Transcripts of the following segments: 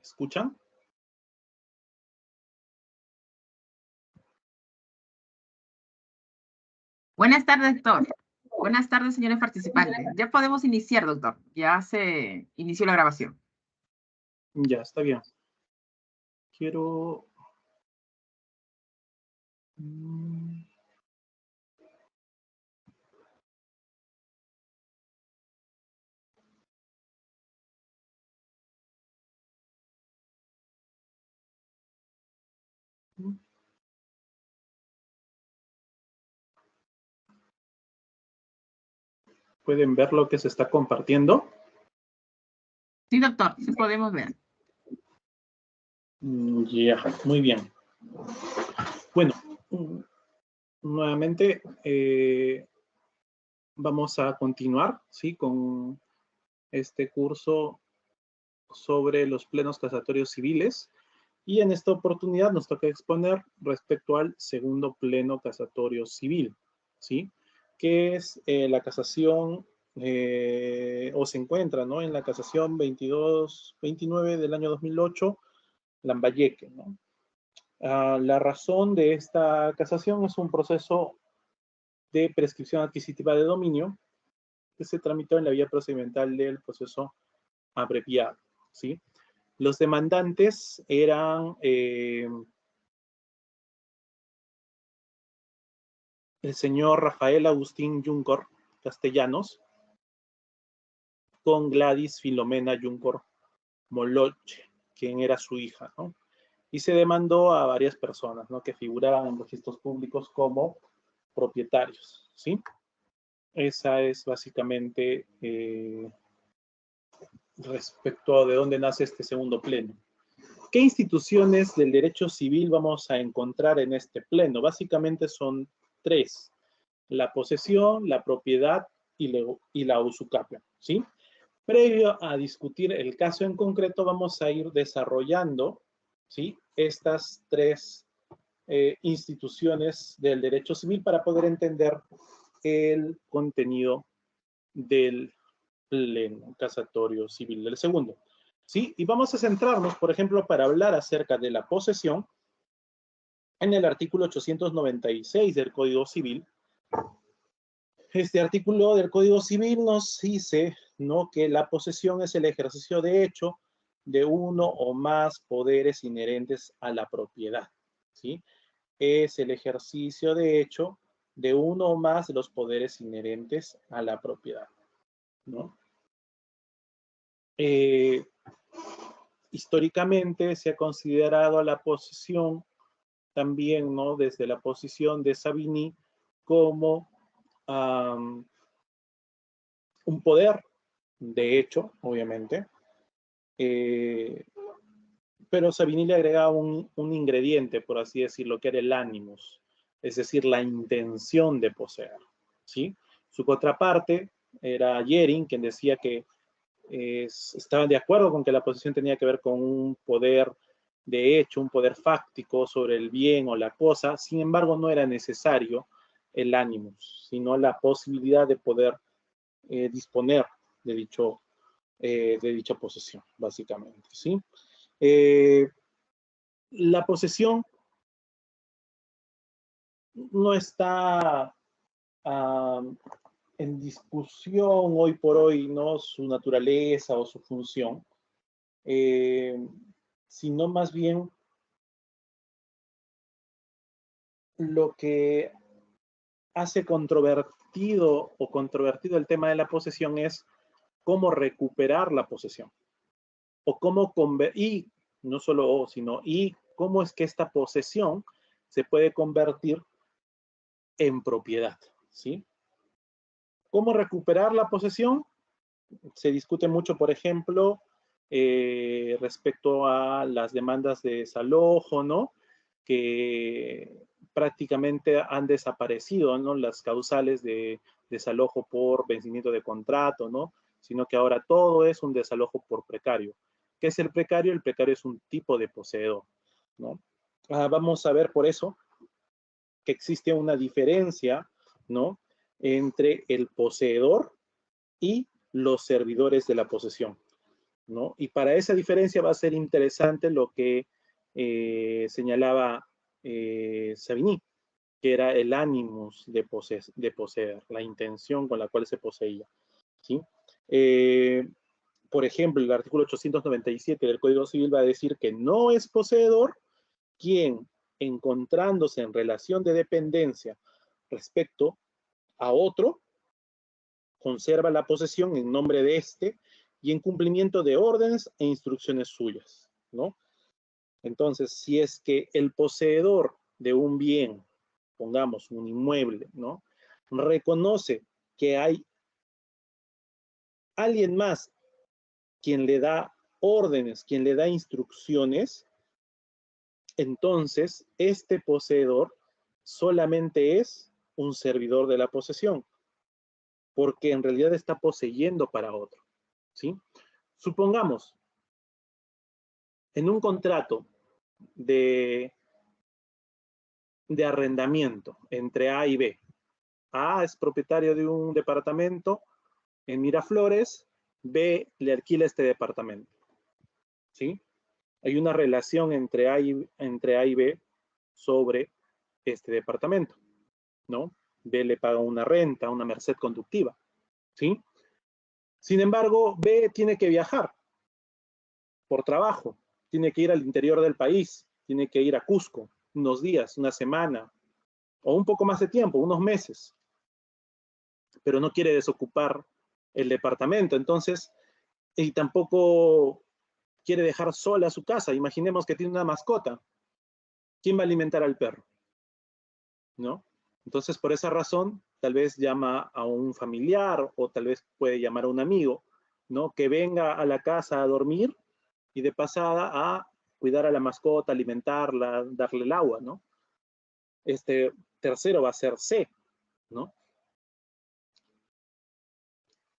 escuchan? Buenas tardes, doctor. Buenas tardes, señores participantes. Ya podemos iniciar, doctor. Ya se inició la grabación. Ya, está bien. Quiero... ¿Pueden ver lo que se está compartiendo? Sí, doctor, sí podemos ver. Ya, muy bien. Bueno, nuevamente vamos a continuar, ¿sí? Con este curso sobre los plenos casatorios civiles. Y en esta oportunidad nos toca exponer respecto al segundo pleno casatorio civil, ¿sí? Que es la casación, o se encuentra, ¿no? En la casación 2229 del año 2008, Lambayeque, ¿no? La razón de esta casación es un proceso de prescripción adquisitiva de dominio que se tramitó en la vía procedimental del proceso abreviado, ¿sí? Los demandantes eran el señor Rafael Agustín Yuncor Castellanos con Gladys Filomena Yuncor Moloche, quien era su hija, ¿no? Y se demandó a varias personas, ¿no? Que figuraban en registros públicos como propietarios, ¿sí? Esa es básicamente respecto a de dónde nace este segundo pleno. ¿Qué instituciones del derecho civil vamos a encontrar en este pleno? Básicamente son tres: la posesión, la propiedad y la usucapión, ¿sí? Previo a discutir el caso en concreto, vamos a ir desarrollando, ¿sí? Estas tres instituciones del derecho civil para poder entender el contenido del pleno casatorio civil del segundo, ¿sí? Y vamos a centrarnos, por ejemplo, para hablar acerca de la posesión, en el artículo 896 del Código Civil. Este artículo del Código Civil nos dice, ¿no?, que la posesión es el ejercicio de hecho de uno o más poderes inherentes a la propiedad, ¿sí? Es el ejercicio de hecho de uno o más de los poderes inherentes a la propiedad, ¿no? Históricamente se ha considerado a la posesión también, ¿no?, desde la posición de Savigny como un poder, de hecho, obviamente, pero Savigny le agrega un ingrediente, por así decirlo, que era el animus, es decir, la intención de poseer, ¿sí? Su contraparte era Jering, quien decía que estaban de acuerdo con que la posesión tenía que ver con un poder de hecho, un poder fáctico sobre el bien o la cosa. Sin embargo, no era necesario el animus, sino la posibilidad de poder disponer de dicha posesión, básicamente, ¿sí? La posesión no está en discusión hoy por hoy, ¿no?, su naturaleza o su función, sino más bien lo que hace controvertido el tema de la posesión es cómo recuperar la posesión, o cómo y no solo sino y cómo es que esta posesión se puede convertir en propiedad, ¿sí? ¿Cómo recuperar la posesión? Se discute mucho, por ejemplo, respecto a las demandas de desalojo, ¿no?, que prácticamente han desaparecido, ¿no?, las causales de desalojo por vencimiento de contrato, ¿no?, sino que ahora todo es un desalojo por precario. ¿Qué es el precario? El precario es un tipo de poseedor, ¿no? Vamos a ver por eso que existe una diferencia, ¿no?, entre el poseedor y los servidores de la posesión. ¿no? Y para esa diferencia va a ser interesante lo que señalaba Savigny, que era el animus de poseer, la intención con la cual se poseía, ¿sí? Por ejemplo, el artículo 897 del Código Civil va a decir que no es poseedor quien, encontrándose en relación de dependencia respecto a otro, conserva la posesión en nombre de éste y en cumplimiento de órdenes e instrucciones suyas, ¿no? Entonces, si es que el poseedor de un bien, pongamos un inmueble, ¿no? Reconoce que hay alguien más quien le da órdenes, quien le da instrucciones, entonces este poseedor solamente es un servidor de la posesión, porque en realidad está poseyendo para otro, ¿sí? Supongamos, en un contrato de arrendamiento entre A y B, A es propietario de un departamento en Miraflores, B le alquila este departamento, ¿sí? Hay una relación entre A y B sobre este departamento, ¿no? B le paga una renta, una merced conductiva, ¿sí? Sin embargo, B tiene que viajar por trabajo, tiene que ir al interior del país, tiene que ir a Cusco unos días, una semana, o un poco más de tiempo, unos meses, pero no quiere desocupar el departamento, entonces, y tampoco quiere dejar sola su casa. Imaginemos que tiene una mascota. ¿Quién va a alimentar al perro? ¿No? Entonces, por esa razón, tal vez llama a un familiar o tal vez puede llamar a un amigo, ¿no? Que venga a la casa a dormir y de pasada a cuidar a la mascota, alimentarla, darle el agua, ¿no? Este tercero va a ser C, ¿no?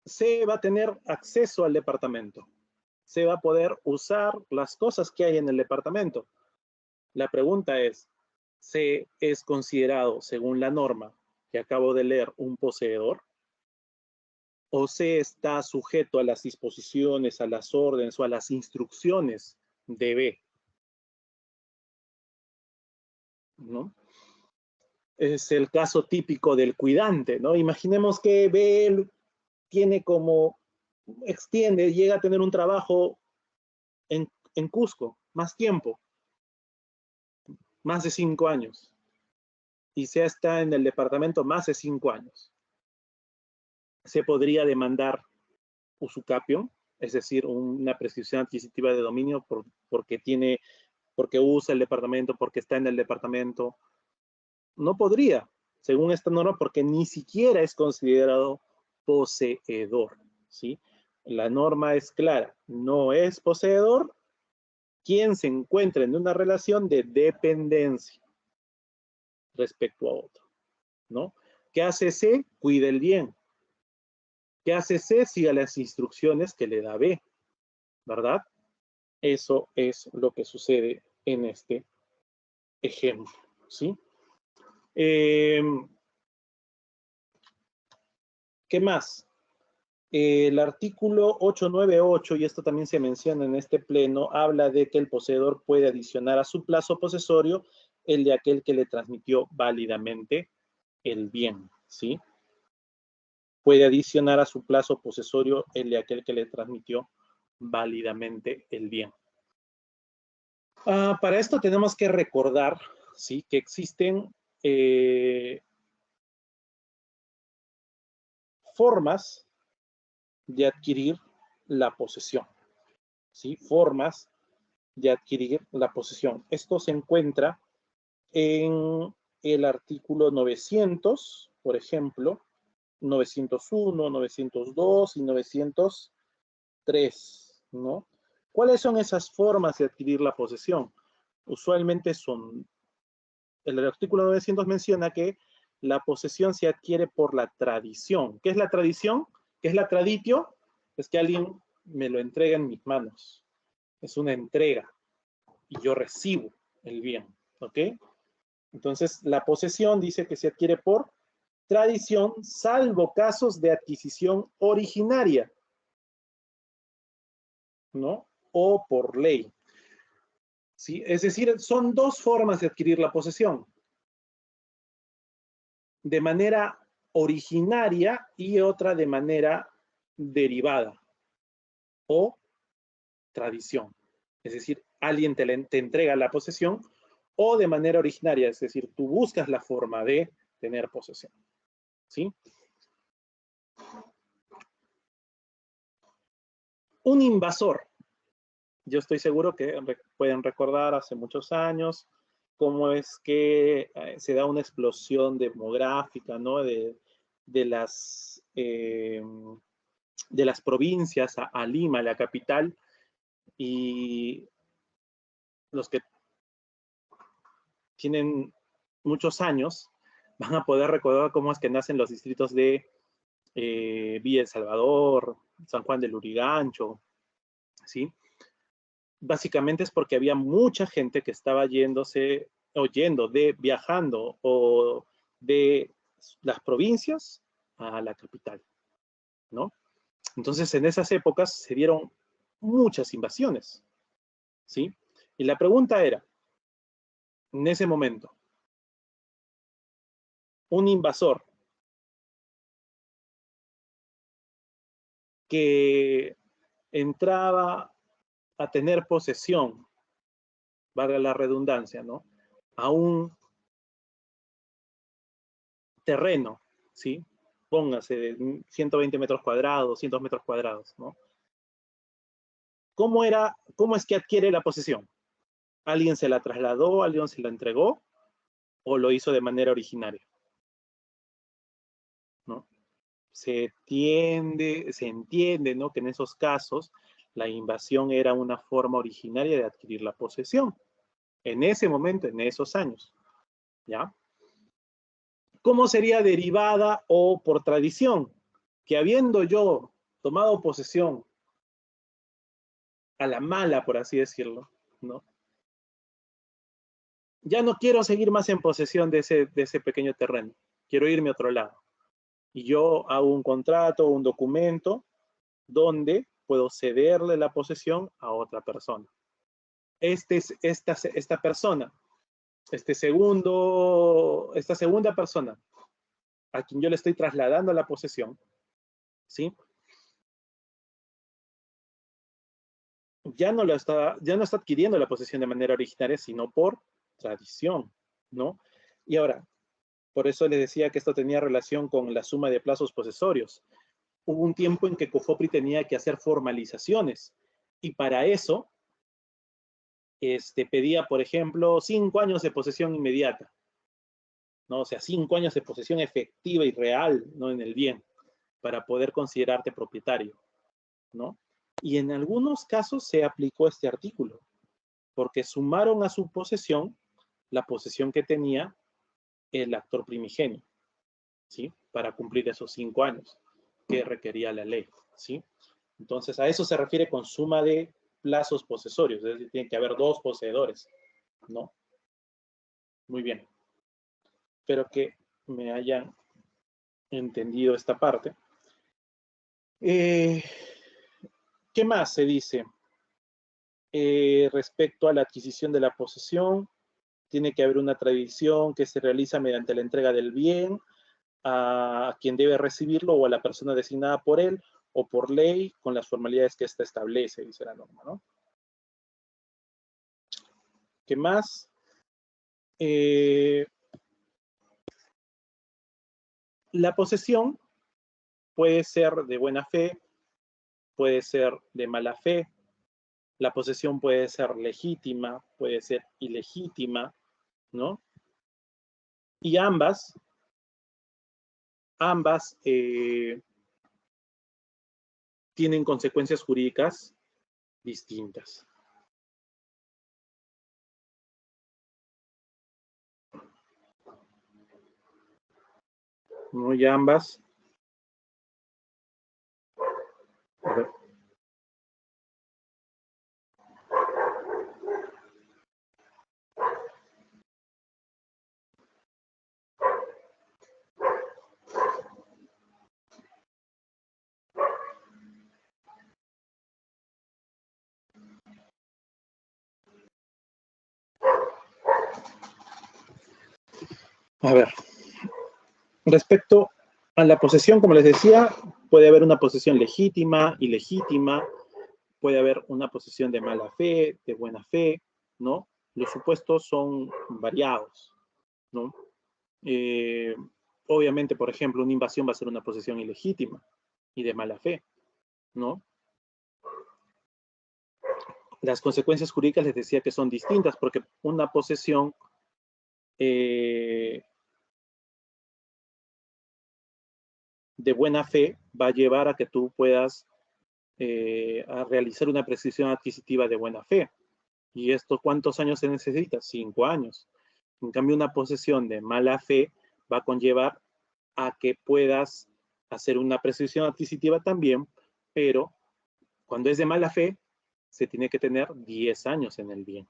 C va a tener acceso al departamento. C va a poder usar las cosas que hay en el departamento. La pregunta es, ¿C es considerado, según la norma que acabo de leer, un poseedor? ¿O C está sujeto a las disposiciones, a las órdenes o a las instrucciones de B? ¿No? Es el caso típico del cuidante, ¿no? Imaginemos que B tiene como, extiende, llega a tener un trabajo en Cusco, más tiempo, más de 5 años, y C está en el departamento más de 5 años. Se podría demandar usucapión, es decir, una prescripción adquisitiva de dominio porque usa el departamento, porque está en el departamento. No podría, según esta norma, porque ni siquiera es considerado poseedor, ¿sí? La norma es clara, no es poseedor quien se encuentra en una relación de dependencia respecto a otro, ¿no? ¿Qué hace C? Cuida el bien. ¿Qué hace C? Siga las instrucciones que le da B, ¿verdad? Eso es lo que sucede en este ejemplo, ¿sí? ¿Qué más? El artículo 898, y esto también se menciona en este pleno, habla de que el poseedor puede adicionar a su plazo posesorio el de aquel que le transmitió válidamente el bien, ¿sí? Puede adicionar a su plazo posesorio el de aquel que le transmitió válidamente el bien. Para esto tenemos que recordar, ¿sí? Que existen formas de adquirir la posesión, ¿sí? Formas de adquirir la posesión. Esto se encuentra en el artículo 900, por ejemplo, 901, 902 y 903, ¿no? ¿Cuáles son esas formas de adquirir la posesión? Usualmente son, el artículo 900 menciona que la posesión se adquiere por la tradición. ¿Qué es la tradición? ¿Qué es la traditio? Es que alguien me lo entrega en mis manos. Es una entrega y yo recibo el bien, ¿ok? Entonces, la posesión dice que se adquiere por tradición, salvo casos de adquisición originaria. ¿no? O por ley. ¿Sí? Es decir, son dos formas de adquirir la posesión. De manera originaria y otra de manera derivada o tradición. Es decir, alguien te entrega la posesión o de manera originaria, es decir, tú buscas la forma de tener posesión. ¿Sí? Un invasor. Yo estoy seguro que pueden recordar hace muchos años cómo es que se da una explosión demográfica, ¿no? de las provincias a Lima, la capital, y los que tienen muchos años van a poder recordar cómo es que nacen los distritos de Villa El Salvador, San Juan del Lurigancho, ¿sí? Básicamente es porque había mucha gente que estaba viajando o de las provincias a la capital, ¿no? Entonces, en esas épocas se dieron muchas invasiones, ¿sí? Y la pregunta era, en ese momento, un invasor que entraba a tener posesión, valga la redundancia, ¿no? A un terreno, ¿sí? Póngase de 120 metros cuadrados, 200 metros cuadrados, ¿no? ¿Cómo es que adquiere la posesión? ¿Alguien se la trasladó, alguien se la entregó o lo hizo de manera originaria? ¿No? Se entiende, ¿no? Que en esos casos la invasión era una forma originaria de adquirir la posesión. En ese momento, en esos años, ¿ya? ¿Cómo sería derivada o por tradición? Que habiendo yo tomado posesión a la mala, por así decirlo, ¿no? Ya no quiero seguir más en posesión de ese pequeño terreno. Quiero irme a otro lado. Y yo hago un contrato, un documento, donde puedo cederle la posesión a otra persona. Esta persona, esta segunda persona, a quien yo le estoy trasladando la posesión, ¿sí? Ya no está adquiriendo la posesión de manera originaria, sino por tradición, ¿no? Y ahora, por eso les decía que esto tenía relación con la suma de plazos posesorios. Hubo un tiempo en que COFOPRI tenía que hacer formalizaciones y para eso pedía, por ejemplo, 5 años de posesión inmediata, ¿no? O sea, 5 años de posesión efectiva y real, ¿no? En el bien, para poder considerarte propietario, ¿no? Y en algunos casos se aplicó este artículo, porque sumaron a su posesión la posesión que tenía el actor primigenio, ¿sí? Para cumplir esos 5 años que requería la ley, ¿sí? Entonces, a eso se refiere con suma de plazos posesorios, es decir, tiene que haber 2 poseedores, ¿no? Muy bien. Espero que me hayan entendido esta parte. ¿Qué más se dice? Respecto a la adquisición de la posesión, tiene que haber una tradición que se realiza mediante la entrega del bien a quien debe recibirlo o a la persona designada por él o por ley con las formalidades que ésta establece, dice la norma, ¿no? ¿Qué más? La posesión puede ser de buena fe, puede ser de mala fe, la posesión puede ser legítima, puede ser ilegítima, ¿no? Y ambas tienen consecuencias jurídicas distintas, ¿no? Y ambas, a ver, A ver, respecto a la posesión, como les decía, puede haber una posesión legítima, ilegítima, puede haber una posesión de mala fe, de buena fe, ¿no? Los supuestos son variados, ¿no? Eh, obviamente, por ejemplo, una invasión va a ser una posesión ilegítima y de mala fe, ¿no? Las consecuencias jurídicas les decía que son distintas porque una posesión de buena fe va a llevar a que tú puedas a realizar una precisión adquisitiva de buena fe. ¿Y esto cuántos años se necesita? 5 años. En cambio, una posesión de mala fe va a conllevar a que puedas hacer una precisión adquisitiva también, pero cuando es de mala fe, se tiene que tener 10 años en el bien.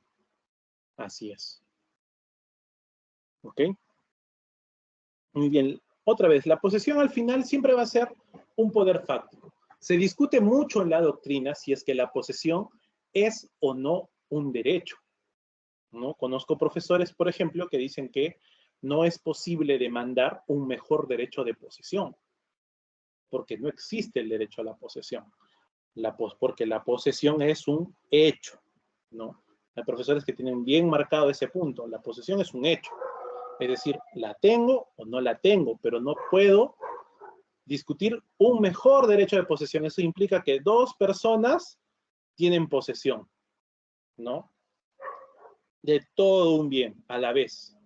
Así es. ¿Ok? Muy bien. Otra vez, la posesión al final siempre va a ser un poder fáctico. Se discute mucho en la doctrina si es que la posesión es o no un derecho, ¿no? Conozco profesores, por ejemplo, que dicen que no es posible demandar un mejor derecho de posesión, porque no existe el derecho a la posesión, porque la posesión es un hecho, ¿no? Hay profesores que tienen bien marcado ese punto, la posesión es un hecho, es decir, la tengo o no la tengo, pero no puedo discutir un mejor derecho de posesión. Eso implica que dos personas tienen posesión, ¿no? De todo un bien a la vez.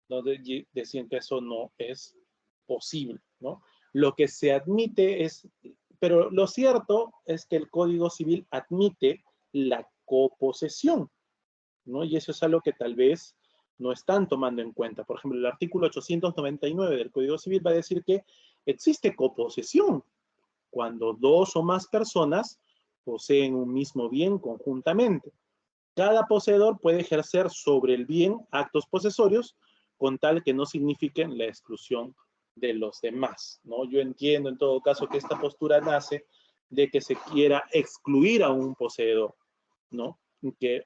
¿No? Decían que eso no es posible, ¿no? Lo que se admite es, pero lo cierto es que el Código Civil admite la coposesión, ¿no? Y eso es algo que tal vez no están tomando en cuenta. Por ejemplo, el artículo 899 del Código Civil va a decir que existe coposesión cuando dos o más personas poseen un mismo bien conjuntamente. Cada poseedor puede ejercer sobre el bien actos posesorios con tal que no signifiquen la exclusión de los demás, ¿no? Yo entiendo en todo caso que esta postura nace de que se quiera excluir a un poseedor, ¿no? Que,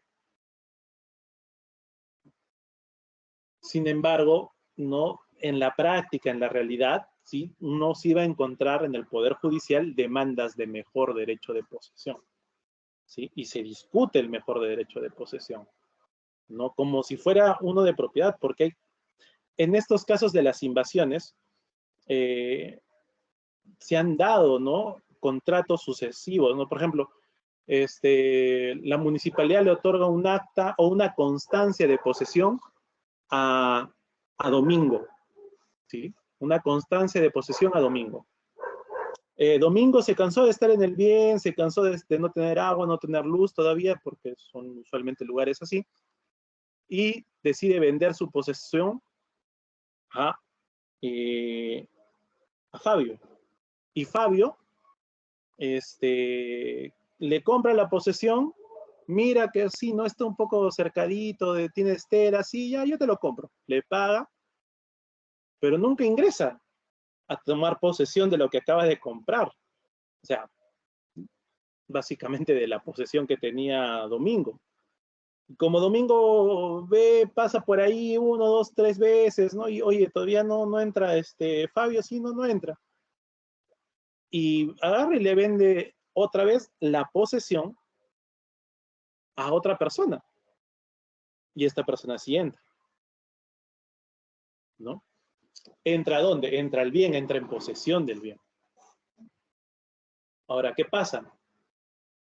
sin embargo, ¿no? En la práctica, en la realidad, ¿sí? Uno sí va a encontrar en el Poder Judicial demandas de mejor derecho de posesión, ¿sí? Y se discute el mejor derecho de posesión, ¿no? Como si fuera uno de propiedad, porque hay, en estos casos de las invasiones, se han dado, ¿no? Contratos sucesivos, ¿no? Por ejemplo, la municipalidad le otorga un acta o una constancia de posesión a Domingo, ¿sí? Una constancia de posesión a Domingo. Domingo se cansó de estar en el bien, se cansó de no tener agua, no tener luz todavía, porque son usualmente lugares así, y decide vender su posesión a, a Fabio. Y Fabio le compra la posesión, mira que sí, no está un poco cercadito, tiene estera, sí, ya yo te lo compro. Le paga, pero nunca ingresa a tomar posesión de lo que acaba de comprar. O sea, básicamente de la posesión que tenía Domingo. Como Domingo pasa por ahí 1, 2, 3 veces, ¿no? Y oye, todavía no entra Fabio, sí, no entra. Y agarra y le vende otra vez la posesión a otra persona. Y esta persona sí entra, ¿no? ¿Entra a dónde? Entra al bien, entra en posesión del bien. Ahora, ¿qué pasa?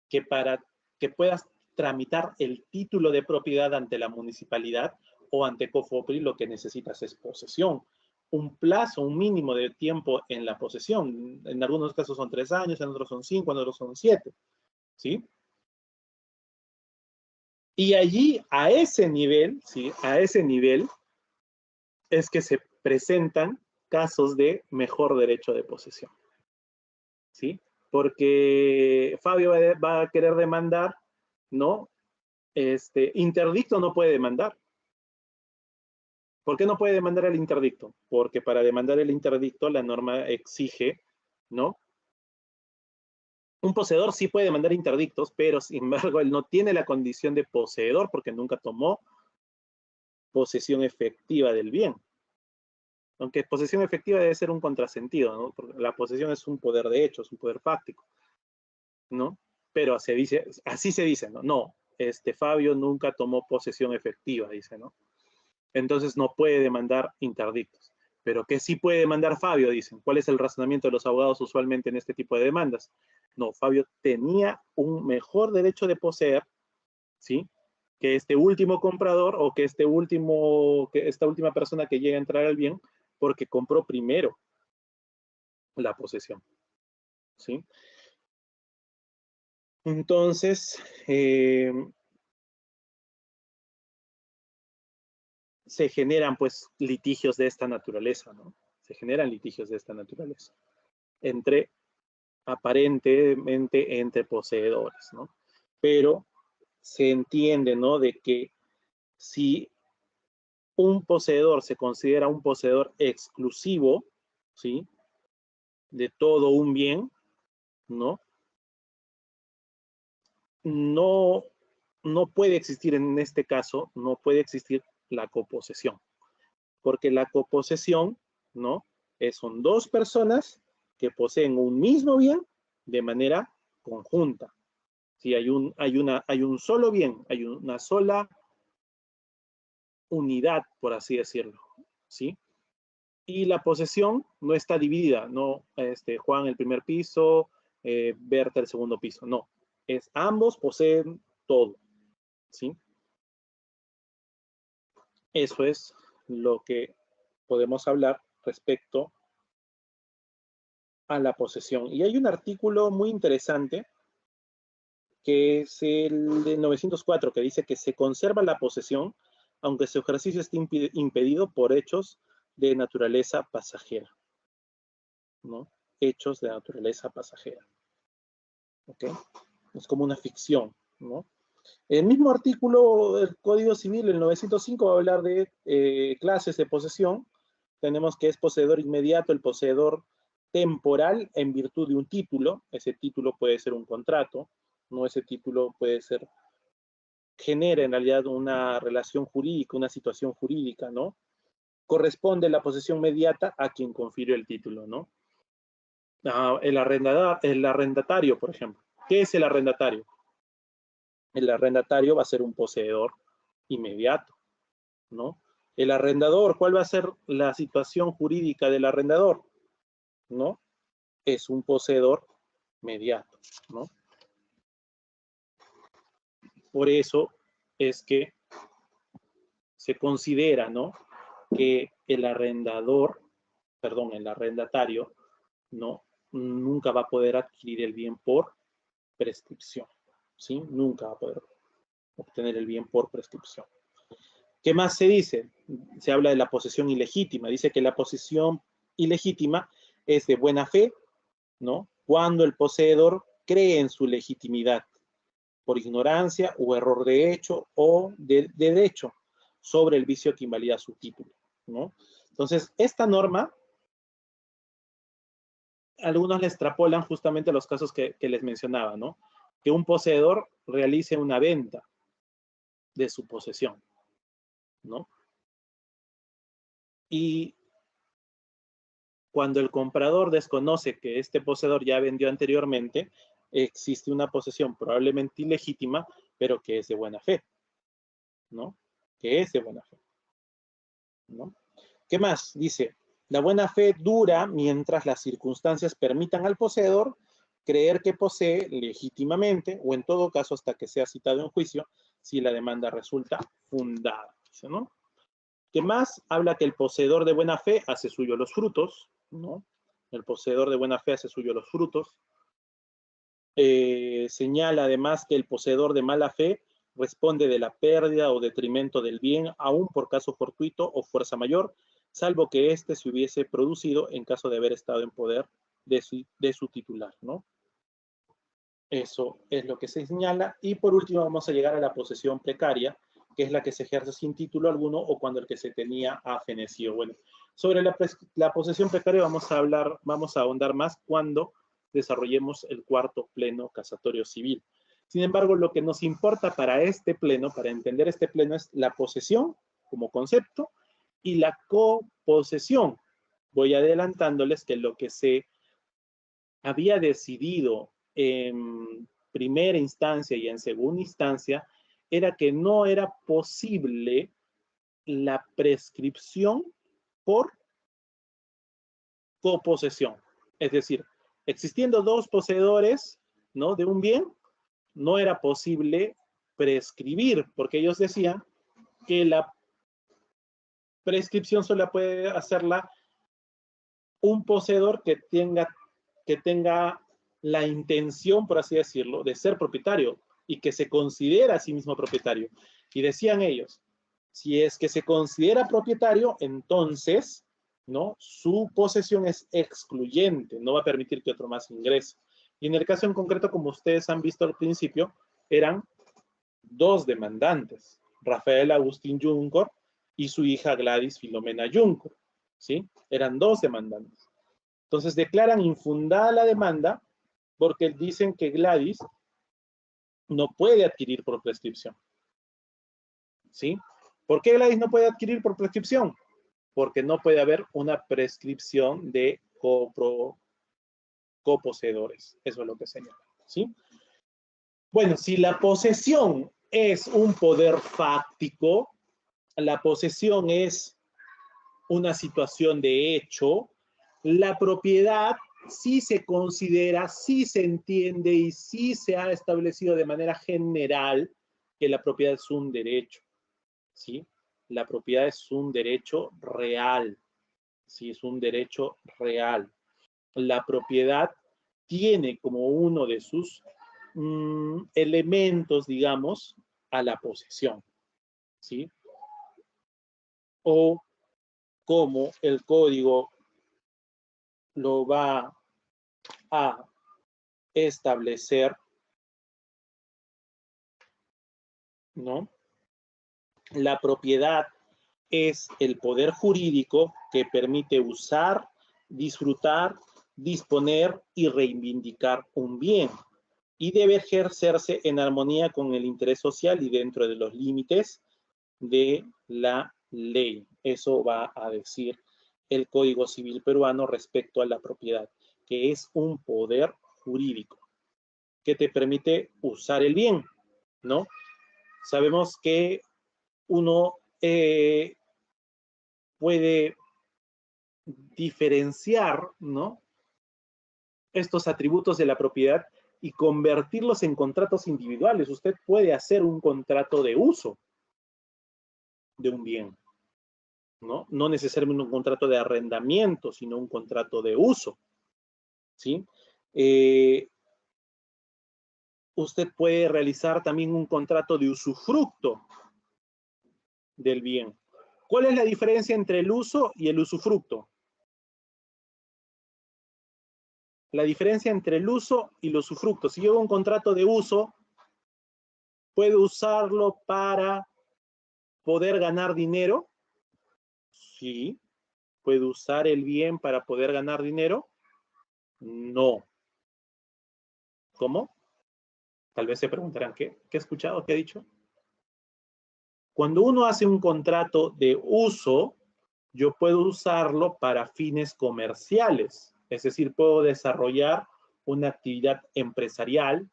Que para que puedas tramitar el título de propiedad ante la municipalidad o ante COFOPRI, lo que necesitas es posesión. Un plazo, un mínimo de tiempo en la posesión. En algunos casos son 3 años, en otros son 5, en otros son 7. ¿Sí? Y allí, a ese nivel, ¿sí? A ese nivel, es que se presentan casos de mejor derecho de posesión, ¿sí? Porque Fabio va a querer demandar, ¿no? Interdicto no puede demandar. ¿Por qué no puede demandar el interdicto? Porque para demandar el interdicto la norma exige, ¿no? Un poseedor sí puede demandar interdictos, pero sin embargo él no tiene la condición de poseedor porque nunca tomó posesión efectiva del bien. Aunque posesión efectiva debe ser un contrasentido, ¿no? Porque la posesión es un poder de hecho, es un poder fáctico, ¿no? Pero se dice, así se dice, ¿no? No, Fabio nunca tomó posesión efectiva, dice, ¿no? Entonces no puede demandar interdictos. Pero ¿qué sí puede demandar Fabio? Dicen. ¿Cuál es el razonamiento de los abogados usualmente en este tipo de demandas? No, Fabio tenía un mejor derecho de poseer, ¿sí? Que este último comprador o que esta última persona que llega a entrar al bien, porque compró primero la posesión, ¿sí? Entonces, se generan pues litigios de esta naturaleza, ¿no? Se generan litigios de esta naturaleza aparentemente entre poseedores, ¿no? Pero se entiende, ¿no? De que si un poseedor se considera un poseedor exclusivo, ¿sí? De todo un bien, ¿no? No, no puede existir en este caso, no puede existir la coposesión, porque la coposesión, ¿no? Son dos personas que poseen un mismo bien de manera conjunta. Si hay un solo bien, hay una sola unidad, por así decirlo, ¿sí? Y la posesión no está dividida, no Juan el primer piso, Berta el segundo piso, no. Ambos poseen todo, ¿sí? Eso es lo que podemos hablar respecto a la posesión. Y hay un artículo muy interesante que es el de 904, que dice que se conserva la posesión aunque su ejercicio esté impedido por hechos de naturaleza pasajera, ¿no? Hechos de naturaleza pasajera, ¿ok? Es como una ficción, ¿no? El mismo artículo del Código Civil, el 905, va a hablar de clases de posesión. Tenemos que es poseedor inmediato, el poseedor temporal en virtud de un título. Ese título puede ser un contrato, ¿no? Ese título puede ser, genera en realidad una relación jurídica, una situación jurídica, ¿no? Corresponde la posesión mediata a quien confirió el título, ¿no? El arrendatario, por ejemplo. ¿Qué es el arrendatario? El arrendatario va a ser un poseedor inmediato, ¿no? El arrendador, ¿cuál va a ser la situación jurídica del arrendador? ¿No? Es un poseedor mediato, ¿no? Por eso es que se considera, ¿no? Que el arrendatario, ¿no? Nunca va a poder adquirir el bien por prescripción, ¿sí? Nunca va a poder obtener el bien por prescripción. ¿Qué más se dice? Se habla de la posesión ilegítima. Dice que la posesión ilegítima es de buena fe, ¿no? Cuando el poseedor cree en su legitimidad por ignorancia o error de hecho o de derecho sobre el vicio que invalida su título, ¿no? Entonces, esta norma, algunos le extrapolan justamente los casos que les mencionaba, ¿no? Que un poseedor realice una venta de su posesión, ¿no? Y cuando el comprador desconoce que este poseedor ya vendió anteriormente, existe una posesión probablemente ilegítima, pero que es de buena fe, ¿no? Que es de buena fe, ¿no? ¿Qué más? Dice, la buena fe dura mientras las circunstancias permitan al poseedor creer que posee legítimamente, o en todo caso hasta que sea citado en juicio, si la demanda resulta fundada, ¿no? ¿Qué más? Habla que el poseedor de buena fe hace suyo los frutos, ¿no? El poseedor de buena fe hace suyo los frutos. Señala además que el poseedor de mala fe responde de la pérdida o detrimento del bien, aún por caso fortuito o fuerza mayor, salvo que éste se hubiese producido en caso de haber estado en poder de su titular, ¿no? Eso es lo que se señala. Y por último vamos a llegar a la posesión precaria, que es la que se ejerce sin título alguno o cuando el que se tenía ha fenecido. Bueno, sobre la posesión precaria vamos a ahondar más cuando desarrollemos el cuarto pleno casatorio civil. Sin embargo, lo que nos importa para este pleno, para entender este pleno, es la posesión como concepto y la coposesión voy adelantándoles que lo que se había decidido en primera instancia y en segunda instancia era que no era posible la prescripción por coposesión. Es decir, existiendo dos poseedores, ¿no?, de un bien, no era posible prescribir, porque ellos decían que la prescripción solo puede hacerla un poseedor que tenga la intención, por así decirlo, de ser propietario y que se considera a sí mismo propietario. Y decían ellos, si es que se considera propietario, entonces, ¿no?, su posesión es excluyente, no va a permitir que otro más ingrese. Y en el caso en concreto, como ustedes han visto al principio, eran dos demandantes, Rafael Agustín Yuncor y su hija Gladys Filomena Yuncor, ¿sí? Eran dos demandantes. Entonces declaran infundada la demanda porque dicen que Gladys no puede adquirir por prescripción, ¿sí? ¿Por qué Gladys no puede adquirir por prescripción? Porque no puede haber una prescripción de coposeedores. Eso es lo que señala, ¿sí? Bueno, si la posesión es un poder fáctico, la posesión es una situación de hecho, la propiedad sí se considera, sí se entiende y sí se ha establecido de manera general que la propiedad es un derecho, ¿sí? La propiedad es un derecho real, ¿sí? Es un derecho real. La propiedad tiene como uno de sus elementos, digamos, a la posesión, ¿sí? O como el código lo va a establecer, ¿no? La propiedad es el poder jurídico que permite usar, disfrutar, disponer y reivindicar un bien y debe ejercerse en armonía con el interés social y dentro de los límites de la ley. Eso va a decir el Código Civil peruano respecto a la propiedad, que es un poder jurídico que te permite usar el bien, ¿no? Sabemos que uno puede diferenciar, ¿no?, estos atributos de la propiedad y convertirlos en contratos individuales. Usted puede hacer un contrato de uso de un bien, ¿no? No necesariamente un contrato de arrendamiento, sino un contrato de uso, ¿sí? Usted puede realizar también un contrato de usufructo del bien. ¿Cuál es la diferencia entre el uso y el usufructo? La diferencia entre el uso y el usufructo. Si yo hago un contrato de uso, ¿puedo usarlo para poder ganar dinero? Sí. ¿Puedo usar el bien para poder ganar dinero? No. ¿Cómo? Tal vez se preguntarán, ¿qué he escuchado? ¿Qué he dicho? Cuando uno hace un contrato de uso, yo puedo usarlo para fines comerciales. Es decir, puedo desarrollar una actividad empresarial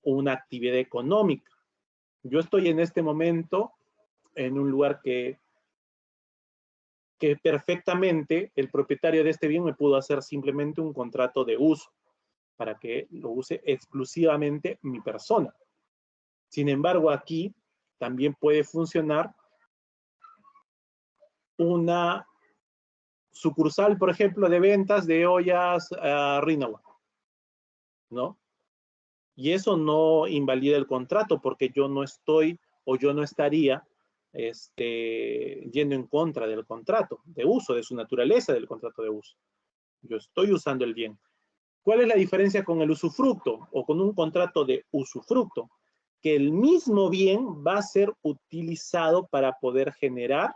o una actividad económica. Yo estoy en este momento en un lugar que perfectamente el propietario de este bien me pudo hacer simplemente un contrato de uso para que lo use exclusivamente mi persona. Sin embargo, aquí también puede funcionar una sucursal, por ejemplo, de ventas de ollas Rinawa, ¿no? Y eso no invalida el contrato porque yo no estoy o yo no estaría yendo en contra del contrato de uso, de su naturaleza del contrato de uso. Yo estoy usando el bien. ¿Cuál es la diferencia con el usufructo o con un contrato de usufructo? Que el mismo bien va a ser utilizado para poder generar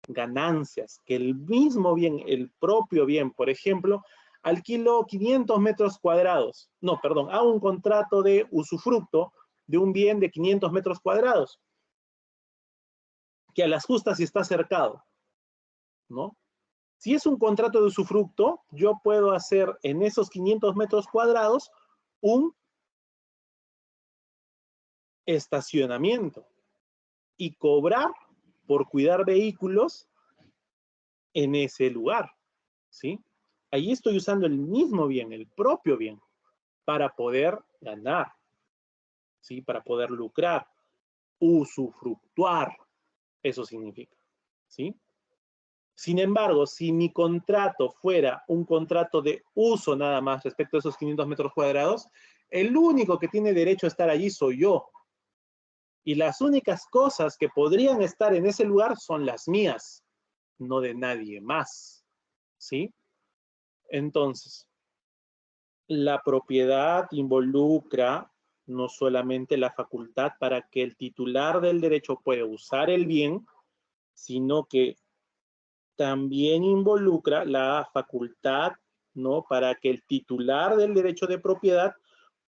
ganancias, que el mismo bien, el propio bien, por ejemplo, alquilo 500 metros cuadrados, no, perdón, hago un contrato de usufructo de un bien de 500 metros cuadrados, que a las justas está cercado, ¿no? Si es un contrato de usufructo, yo puedo hacer en esos 500 metros cuadrados un estacionamiento y cobrar por cuidar vehículos en ese lugar, ¿sí? Ahí estoy usando el mismo bien, el propio bien, para poder ganar, ¿sí? Para poder lucrar, usufructuar, eso significa, ¿sí? Sin embargo, si mi contrato fuera un contrato de uso nada más respecto a esos 500 metros cuadrados, el único que tiene derecho a estar allí soy yo. Y las únicas cosas que podrían estar en ese lugar son las mías, no de nadie más, ¿sí? Entonces, la propiedad involucra no solamente la facultad para que el titular del derecho pueda usar el bien, sino que también involucra la facultad, ¿no? Para que el titular del derecho de propiedad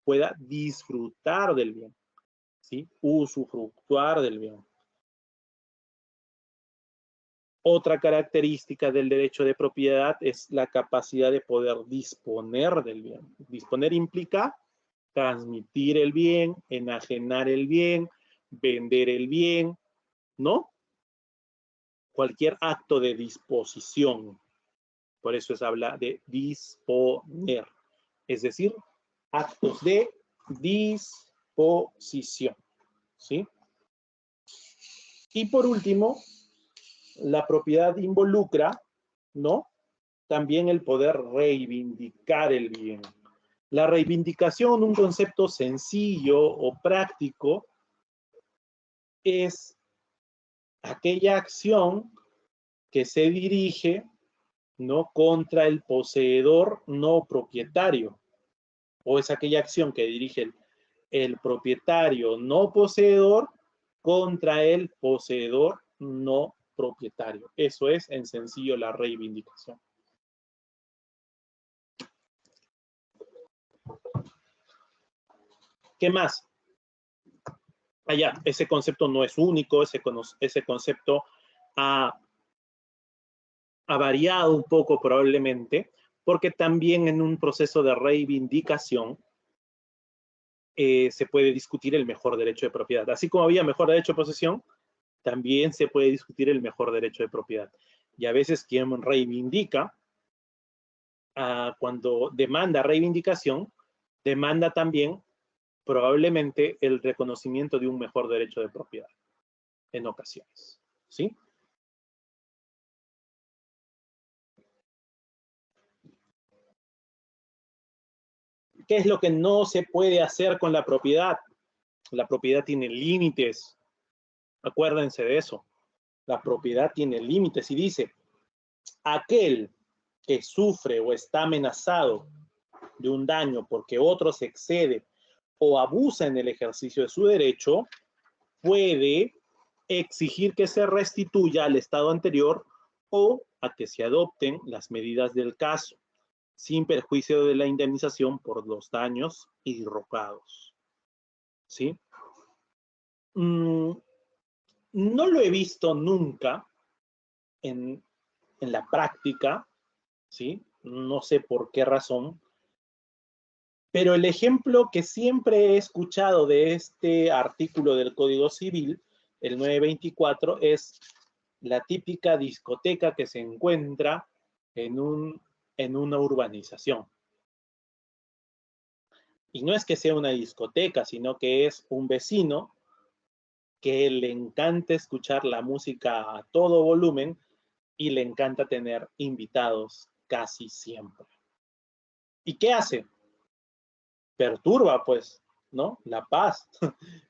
pueda disfrutar del bien, ¿sí? Usufructuar del bien. Otra característica del derecho de propiedad es la capacidad de poder disponer del bien. Disponer implica transmitir el bien, enajenar el bien, vender el bien, ¿no? Cualquier acto de disposición. Por eso se habla de disponer. Es decir, actos de disposición, ¿sí? Y por último, la propiedad involucra, ¿no? También el poder reivindicar el bien. La reivindicación, un concepto sencillo o práctico, es aquella acción que se dirige, ¿no? Contra el poseedor no propietario, o es aquella acción que dirige el propietario no poseedor contra el poseedor no propietario. Eso es, en sencillo, la reivindicación. ¿Qué más? Allá, ese concepto no es único, ese concepto ha variado un poco probablemente, porque también en un proceso de reivindicación se puede discutir el mejor derecho de propiedad. Así como había mejor derecho de posesión, también se puede discutir el mejor derecho de propiedad. Y a veces quien reivindica, cuando demanda reivindicación, demanda también probablemente el reconocimiento de un mejor derecho de propiedad en ocasiones, ¿sí? ¿Qué es lo que no se puede hacer con la propiedad? La propiedad tiene límites. Acuérdense de eso. La propiedad tiene límites y dice, aquel que sufre o está amenazado de un daño porque otro se excede o abusa en el ejercicio de su derecho, puede exigir que se restituya al estado anterior o a que se adopten las medidas del caso, sin perjuicio de la indemnización por los daños irrogados. ¿Sí? No lo he visto nunca en la práctica, ¿sí? No sé por qué razón, pero el ejemplo que siempre he escuchado de este artículo del Código Civil, el 924, es la típica discoteca que se encuentra en una urbanización. Y no es que sea una discoteca, sino que es un vecino que le encanta escuchar la música a todo volumen y le encanta tener invitados casi siempre. ¿Y qué hace? Perturba, pues, ¿no? La paz,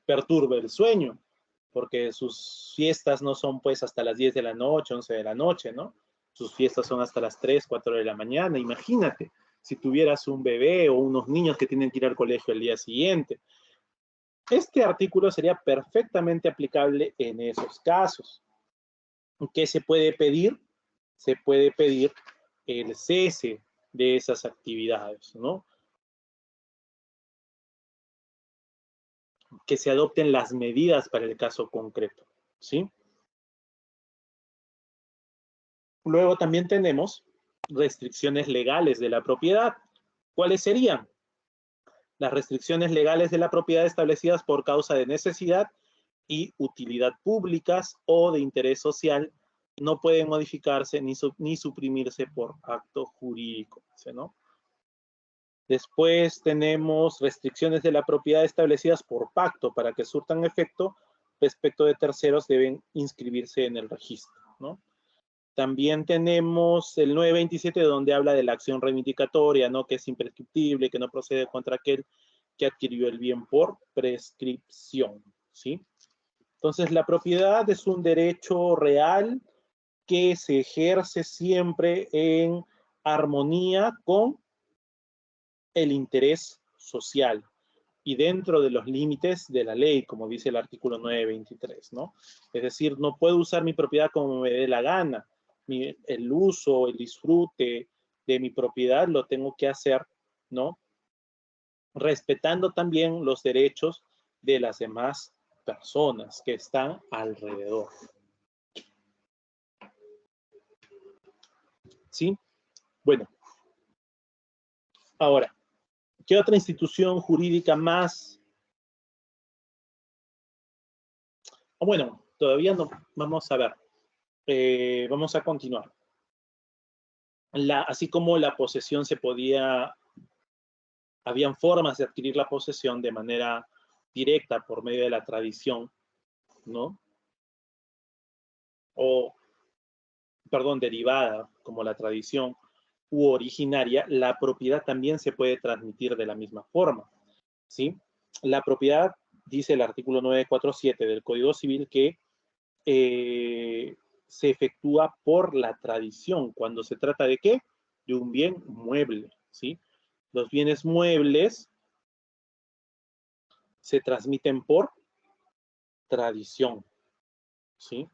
perturba el sueño, porque sus fiestas no son, pues, hasta las 10 de la noche, 11 de la noche, ¿no? Sus fiestas son hasta las 3, 4 de la mañana. Imagínate, si tuvieras un bebé o unos niños que tienen que ir al colegio el día siguiente. Este artículo sería perfectamente aplicable en esos casos. ¿Qué se puede pedir? Se puede pedir el cese de esas actividades, ¿no? Que se adopten las medidas para el caso concreto, ¿sí? Luego también tenemos restricciones legales de la propiedad. ¿Cuáles serían? Las restricciones legales de la propiedad establecidas por causa de necesidad y utilidad públicas o de interés social no pueden modificarse ni suprimirse por acto jurídico, ¿no? Después tenemos restricciones de la propiedad establecidas por pacto. Para que surtan efecto respecto de terceros deben inscribirse en el registro, ¿no? También tenemos el 927 donde habla de la acción reivindicatoria, ¿no? Que es imprescriptible, que no procede contra aquel que adquirió el bien por prescripción, ¿sí? Entonces, la propiedad es un derecho real que se ejerce siempre en armonía con el interés social y dentro de los límites de la ley, como dice el artículo 923, ¿no? Es decir, no puedo usar mi propiedad como me dé la gana. El uso, el disfrute de mi propiedad lo tengo que hacer, ¿no? Respetando también los derechos de las demás personas que están alrededor. ¿Sí? Bueno. Ahora, ¿qué otra institución jurídica más? Bueno, todavía no. Vamos a ver. Vamos a continuar. Así como la posesión habían formas de adquirir la posesión de manera directa por medio de la tradición, ¿no? O, perdón, derivada como la tradición u originaria, la propiedad también se puede transmitir de la misma forma, ¿sí? La propiedad, dice el artículo 947 del Código Civil, que se efectúa por la tradición. Cuando se trata de ¿qué? De un bien mueble, ¿sí? Los bienes muebles se transmiten por tradición, ¿sí?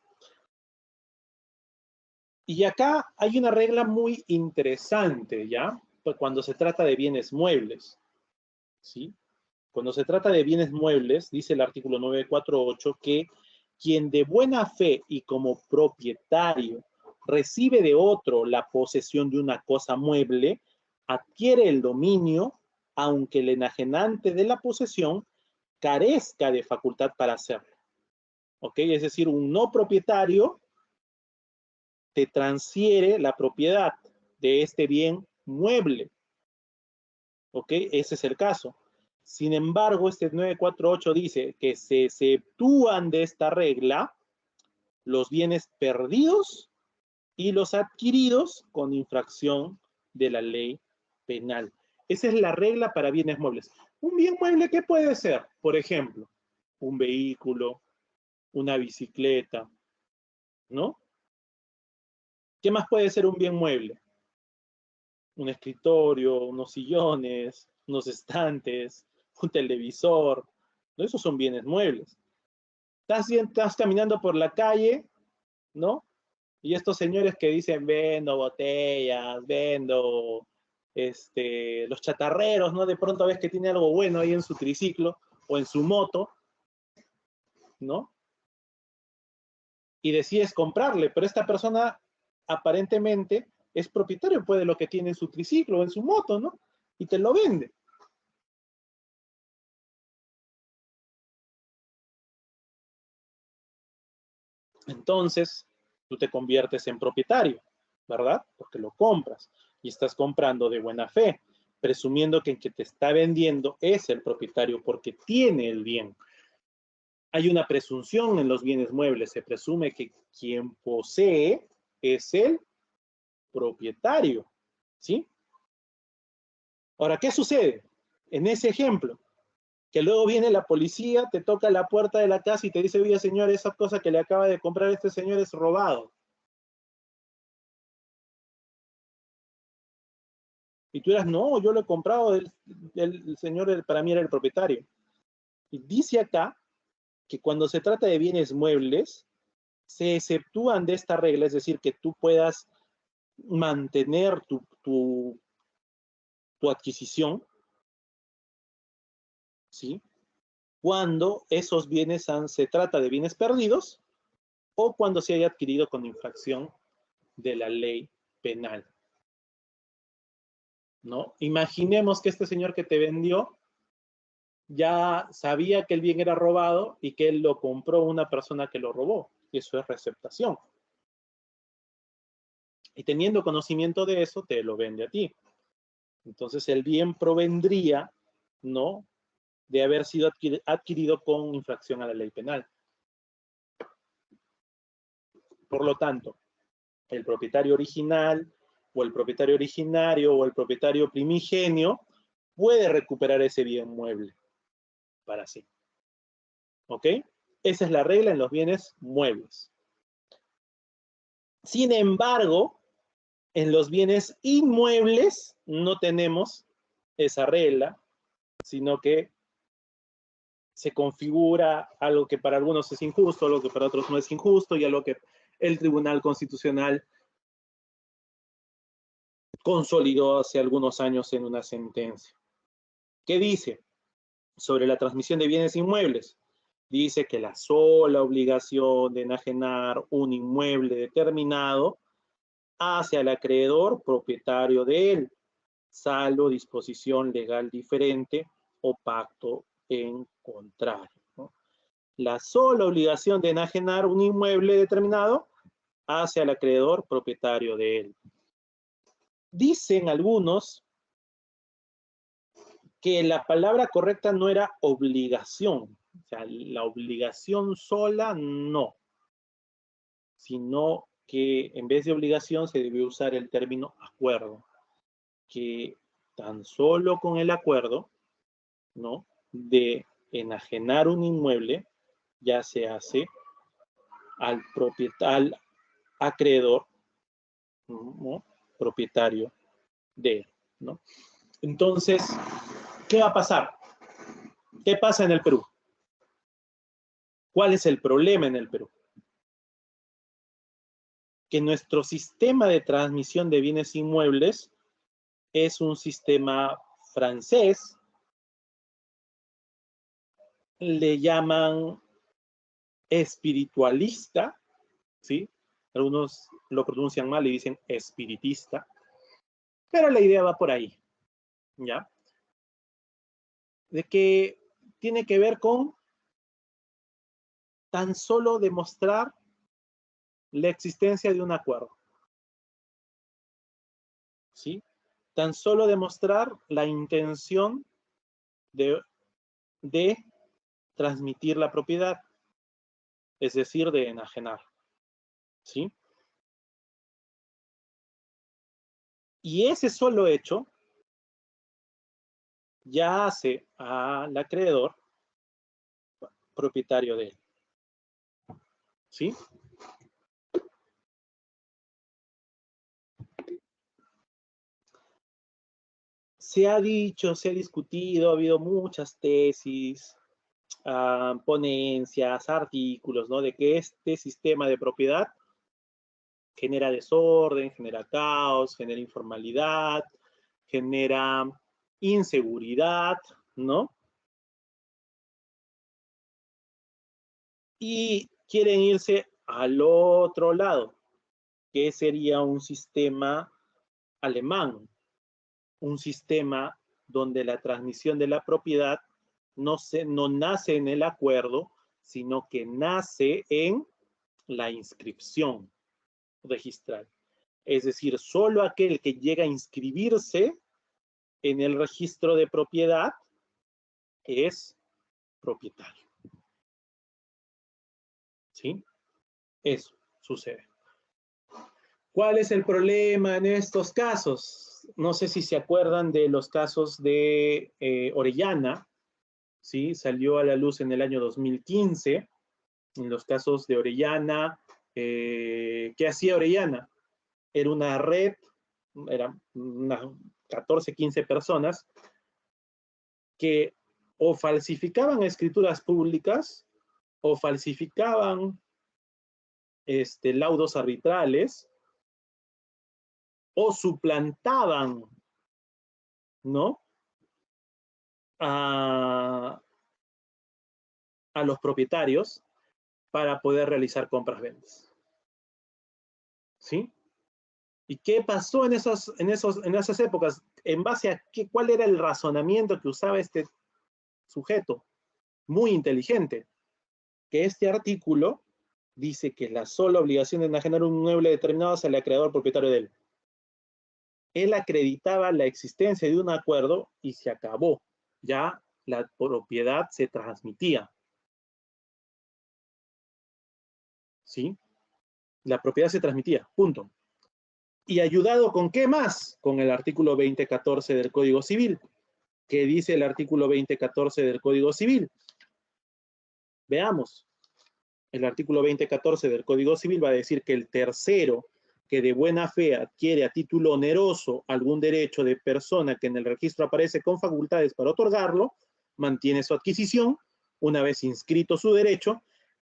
Y acá hay una regla muy interesante, ¿ya? Pues cuando se trata de bienes muebles, ¿sí? Cuando se trata de bienes muebles, dice el artículo 948 que quien de buena fe y como propietario recibe de otro la posesión de una cosa mueble, adquiere el dominio, aunque el enajenante de la posesión carezca de facultad para hacerlo. ¿Ok? Es decir, un no propietario te transfiere la propiedad de este bien mueble. ¿Ok? Ese es el caso. Sin embargo, este 948 dice que se exceptúan de esta regla los bienes perdidos y los adquiridos con infracción de la ley penal. Esa es la regla para bienes muebles. Un bien mueble, ¿qué puede ser? Por ejemplo, un vehículo, una bicicleta, ¿no? ¿Qué más puede ser un bien mueble? Un escritorio, unos sillones, unos estantes, un televisor. ¿No? Esos son bienes muebles. Estás caminando por la calle, ¿no? Y estos señores que dicen, vendo botellas, vendo los chatarreros, ¿no? De pronto ves que tiene algo bueno ahí en su triciclo o en su moto, ¿no? Y decides comprarle, pero esta persona aparentemente es propietario pues, de lo que tiene en su triciclo o en su moto, ¿no? Y te lo vende. Entonces, tú te conviertes en propietario, ¿verdad? Porque lo compras y estás comprando de buena fe, presumiendo que el que te está vendiendo es el propietario porque tiene el bien. Hay una presunción en los bienes muebles, se presume que quien posee es el propietario, ¿sí? Ahora, ¿qué sucede? En ese ejemplo, que luego viene la policía, te toca la puerta de la casa y te dice, oye, señor, esa cosa que le acaba de comprar este señor es robado. Y tú dirás, no, yo lo he comprado, el señor para mí era el propietario. Y dice acá que cuando se trata de bienes muebles, se exceptúan de esta regla, es decir, que tú puedas mantener tu adquisición, ¿sí? Cuando esos bienes se trata de bienes perdidos o cuando se haya adquirido con infracción de la ley penal, ¿no? Imaginemos que este señor que te vendió ya sabía que el bien era robado y que él lo compró una persona que lo robó. Y eso es receptación. Y teniendo conocimiento de eso, te lo vende a ti. Entonces el bien provendría, ¿no?, de haber sido adquirido con infracción a la ley penal. Por lo tanto, el propietario original o el propietario originario o el propietario primigenio puede recuperar ese bien mueble para sí. ¿Ok? Esa es la regla en los bienes muebles. Sin embargo, en los bienes inmuebles no tenemos esa regla, sino que se configura algo que para algunos es injusto, algo que para otros no es injusto y algo que el Tribunal Constitucional consolidó hace algunos años en una sentencia. ¿Qué dice sobre la transmisión de bienes inmuebles? Dice que la sola obligación de enajenar un inmueble determinado hace al acreedor propietario de él, salvo disposición legal diferente o pacto en contrario, ¿no? La sola obligación de enajenar un inmueble determinado hace al acreedor propietario de él. Dicen algunos que la palabra correcta no era obligación, o sea, la obligación sola no, sino que en vez de obligación se debe usar el término acuerdo, que tan solo con el acuerdo, ¿no?, de enajenar un inmueble ya se hace al propietario, al acreedor, ¿no?, propietario de él, ¿no? Entonces, ¿qué va a pasar? ¿Qué pasa en el Perú? ¿Cuál es el problema en el Perú? Que nuestro sistema de transmisión de bienes inmuebles es un sistema francés, le llaman espiritualista, ¿sí? Algunos lo pronuncian mal y dicen espiritista, pero la idea va por ahí, ¿ya? De que tiene que ver con tan solo demostrar la existencia de un acuerdo, ¿sí? Tan solo demostrar la intención de transmitir la propiedad, es decir, de enajenar, ¿sí? Y ese solo hecho ya hace al acreedor propietario de él, ¿sí? Se ha dicho, se ha discutido, ha habido muchas tesis, ponencias, artículos, ¿no?, de que este sistema de propiedad genera desorden, genera caos, genera informalidad, genera inseguridad, ¿no? Y quieren irse al otro lado, que sería un sistema alemán, un sistema donde la transmisión de la propiedad no nace en el acuerdo, sino que nace en la inscripción registral. Es decir, solo aquel que llega a inscribirse en el registro de propiedad es propietario. ¿Sí? Eso sucede. ¿Cuál es el problema en estos casos? No sé si se acuerdan de los casos de Orellana, ¿sí? Salió a la luz en el año 2015, en los casos de Orellana. ¿Qué hacía Orellana? Era una red, eran unas 14, 15 personas que o falsificaban escrituras públicas o falsificaban laudos arbitrales o suplantaban, ¿no?, a los propietarios para poder realizar compras-ventas, ¿sí? ¿Y qué pasó en esas épocas? ¿En base a cuál era el razonamiento que usaba este sujeto? Muy inteligente. Que este artículo dice que la sola obligación de enajenar un inmueble determinado se le acreedor al propietario de él. Él acreditaba la existencia de un acuerdo y se acabó. Ya la propiedad se transmitía. ¿Sí? La propiedad se transmitía, punto. ¿Y ayudado con qué más? Con el artículo 2014 del Código Civil. ¿Qué dice el artículo 2014 del Código Civil? Veamos. El artículo 2014 del Código Civil va a decir que el tercero que de buena fe adquiere a título oneroso algún derecho de persona que en el registro aparece con facultades para otorgarlo, mantiene su adquisición una vez inscrito su derecho,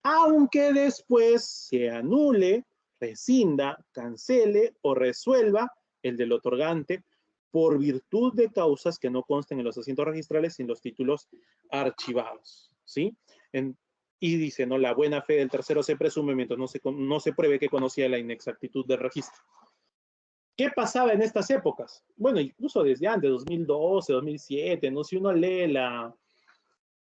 aunque después se anule, rescinda, cancele o resuelva el del otorgante por virtud de causas que no consten en los asientos registrales sin los títulos archivados. ¿Sí? Y dice, ¿no? La buena fe del tercero se presume mientras no se pruebe que conocía la inexactitud del registro. ¿Qué pasaba en estas épocas? Bueno, incluso desde antes, 2012, 2007, ¿no? Si uno lee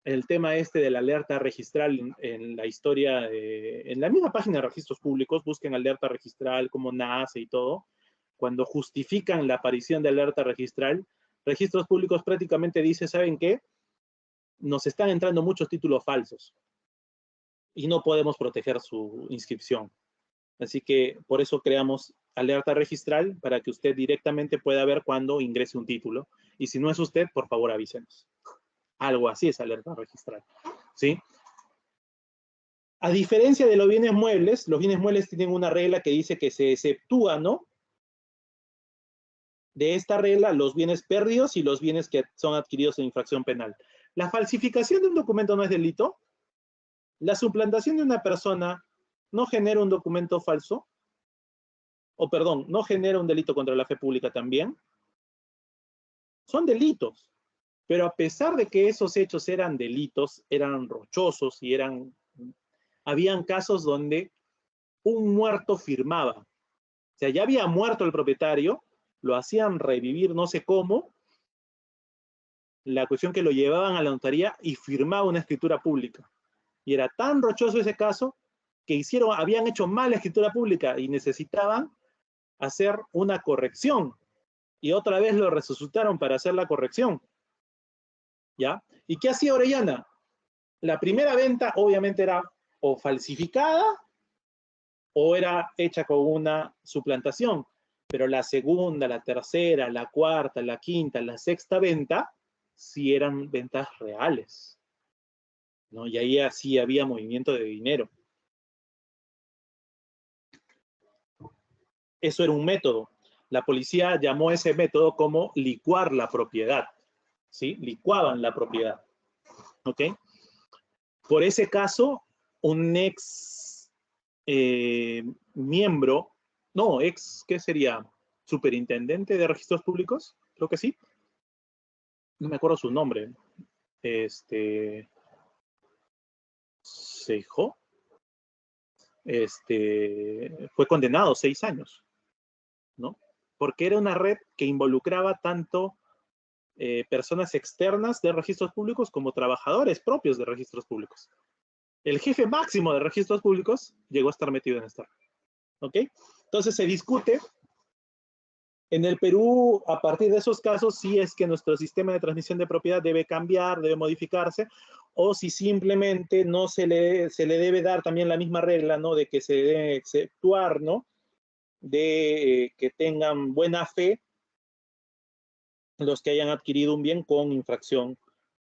el tema este de la alerta registral en la historia, en la misma página de registros públicos, busquen alerta registral, cómo nace y todo, cuando justifican la aparición de alerta registral, registros públicos prácticamente dice, ¿saben qué? Nos están entrando muchos títulos falsos y no podemos proteger su inscripción. Así que por eso creamos alerta registral para que usted directamente pueda ver cuando ingrese un título. Y si no es usted, por favor avísenos. Algo así es alerta registral. ¿Sí? A diferencia de los bienes muebles tienen una regla que dice que se exceptúa, ¿no? De esta regla, los bienes perdidos y los bienes que son adquiridos en infracción penal. ¿La falsificación de un documento no es delito? ¿La suplantación de una persona no genera un documento falso? O perdón, ¿no genera un delito contra la fe pública también? Son delitos. Pero a pesar de que esos hechos eran delitos, eran rochosos y habían casos donde un muerto firmaba. O sea, ya había muerto el propietario, lo hacían revivir no sé cómo, la cuestión que lo llevaban a la notaría y firmaba una escritura pública. Y era tan rochoso ese caso que habían hecho mal la escritura pública y necesitaban hacer una corrección. Y otra vez lo resucitaron para hacer la corrección. ¿Ya? ¿Y qué hacía Orellana? La primera venta obviamente era o falsificada o era hecha con una suplantación. Pero la segunda, la tercera, la cuarta, la quinta, la sexta venta, sí eran ventas reales, ¿no? Y ahí sí había movimiento de dinero. Eso era un método. La policía llamó ese método como licuar la propiedad, ¿sí? Licuaban la propiedad, ¿ok? Por ese caso, un ex miembro, no, ¿qué sería? ¿Superintendente de registros públicos? Creo que sí. No me acuerdo su nombre. Seijo. Fue condenado 6 años, ¿no? Porque era una red que involucraba tanto personas externas de registros públicos como trabajadores propios de registros públicos. El jefe máximo de registros públicos llegó a estar metido en esta red, ¿ok? Entonces se discute en el Perú, a partir de esos casos, si es que nuestro sistema de transmisión de propiedad debe cambiar, debe modificarse, o si simplemente no se le debe dar también la misma regla, ¿no? De que se debe exceptuar, ¿no? De que tengan buena fe los que hayan adquirido un bien con infracción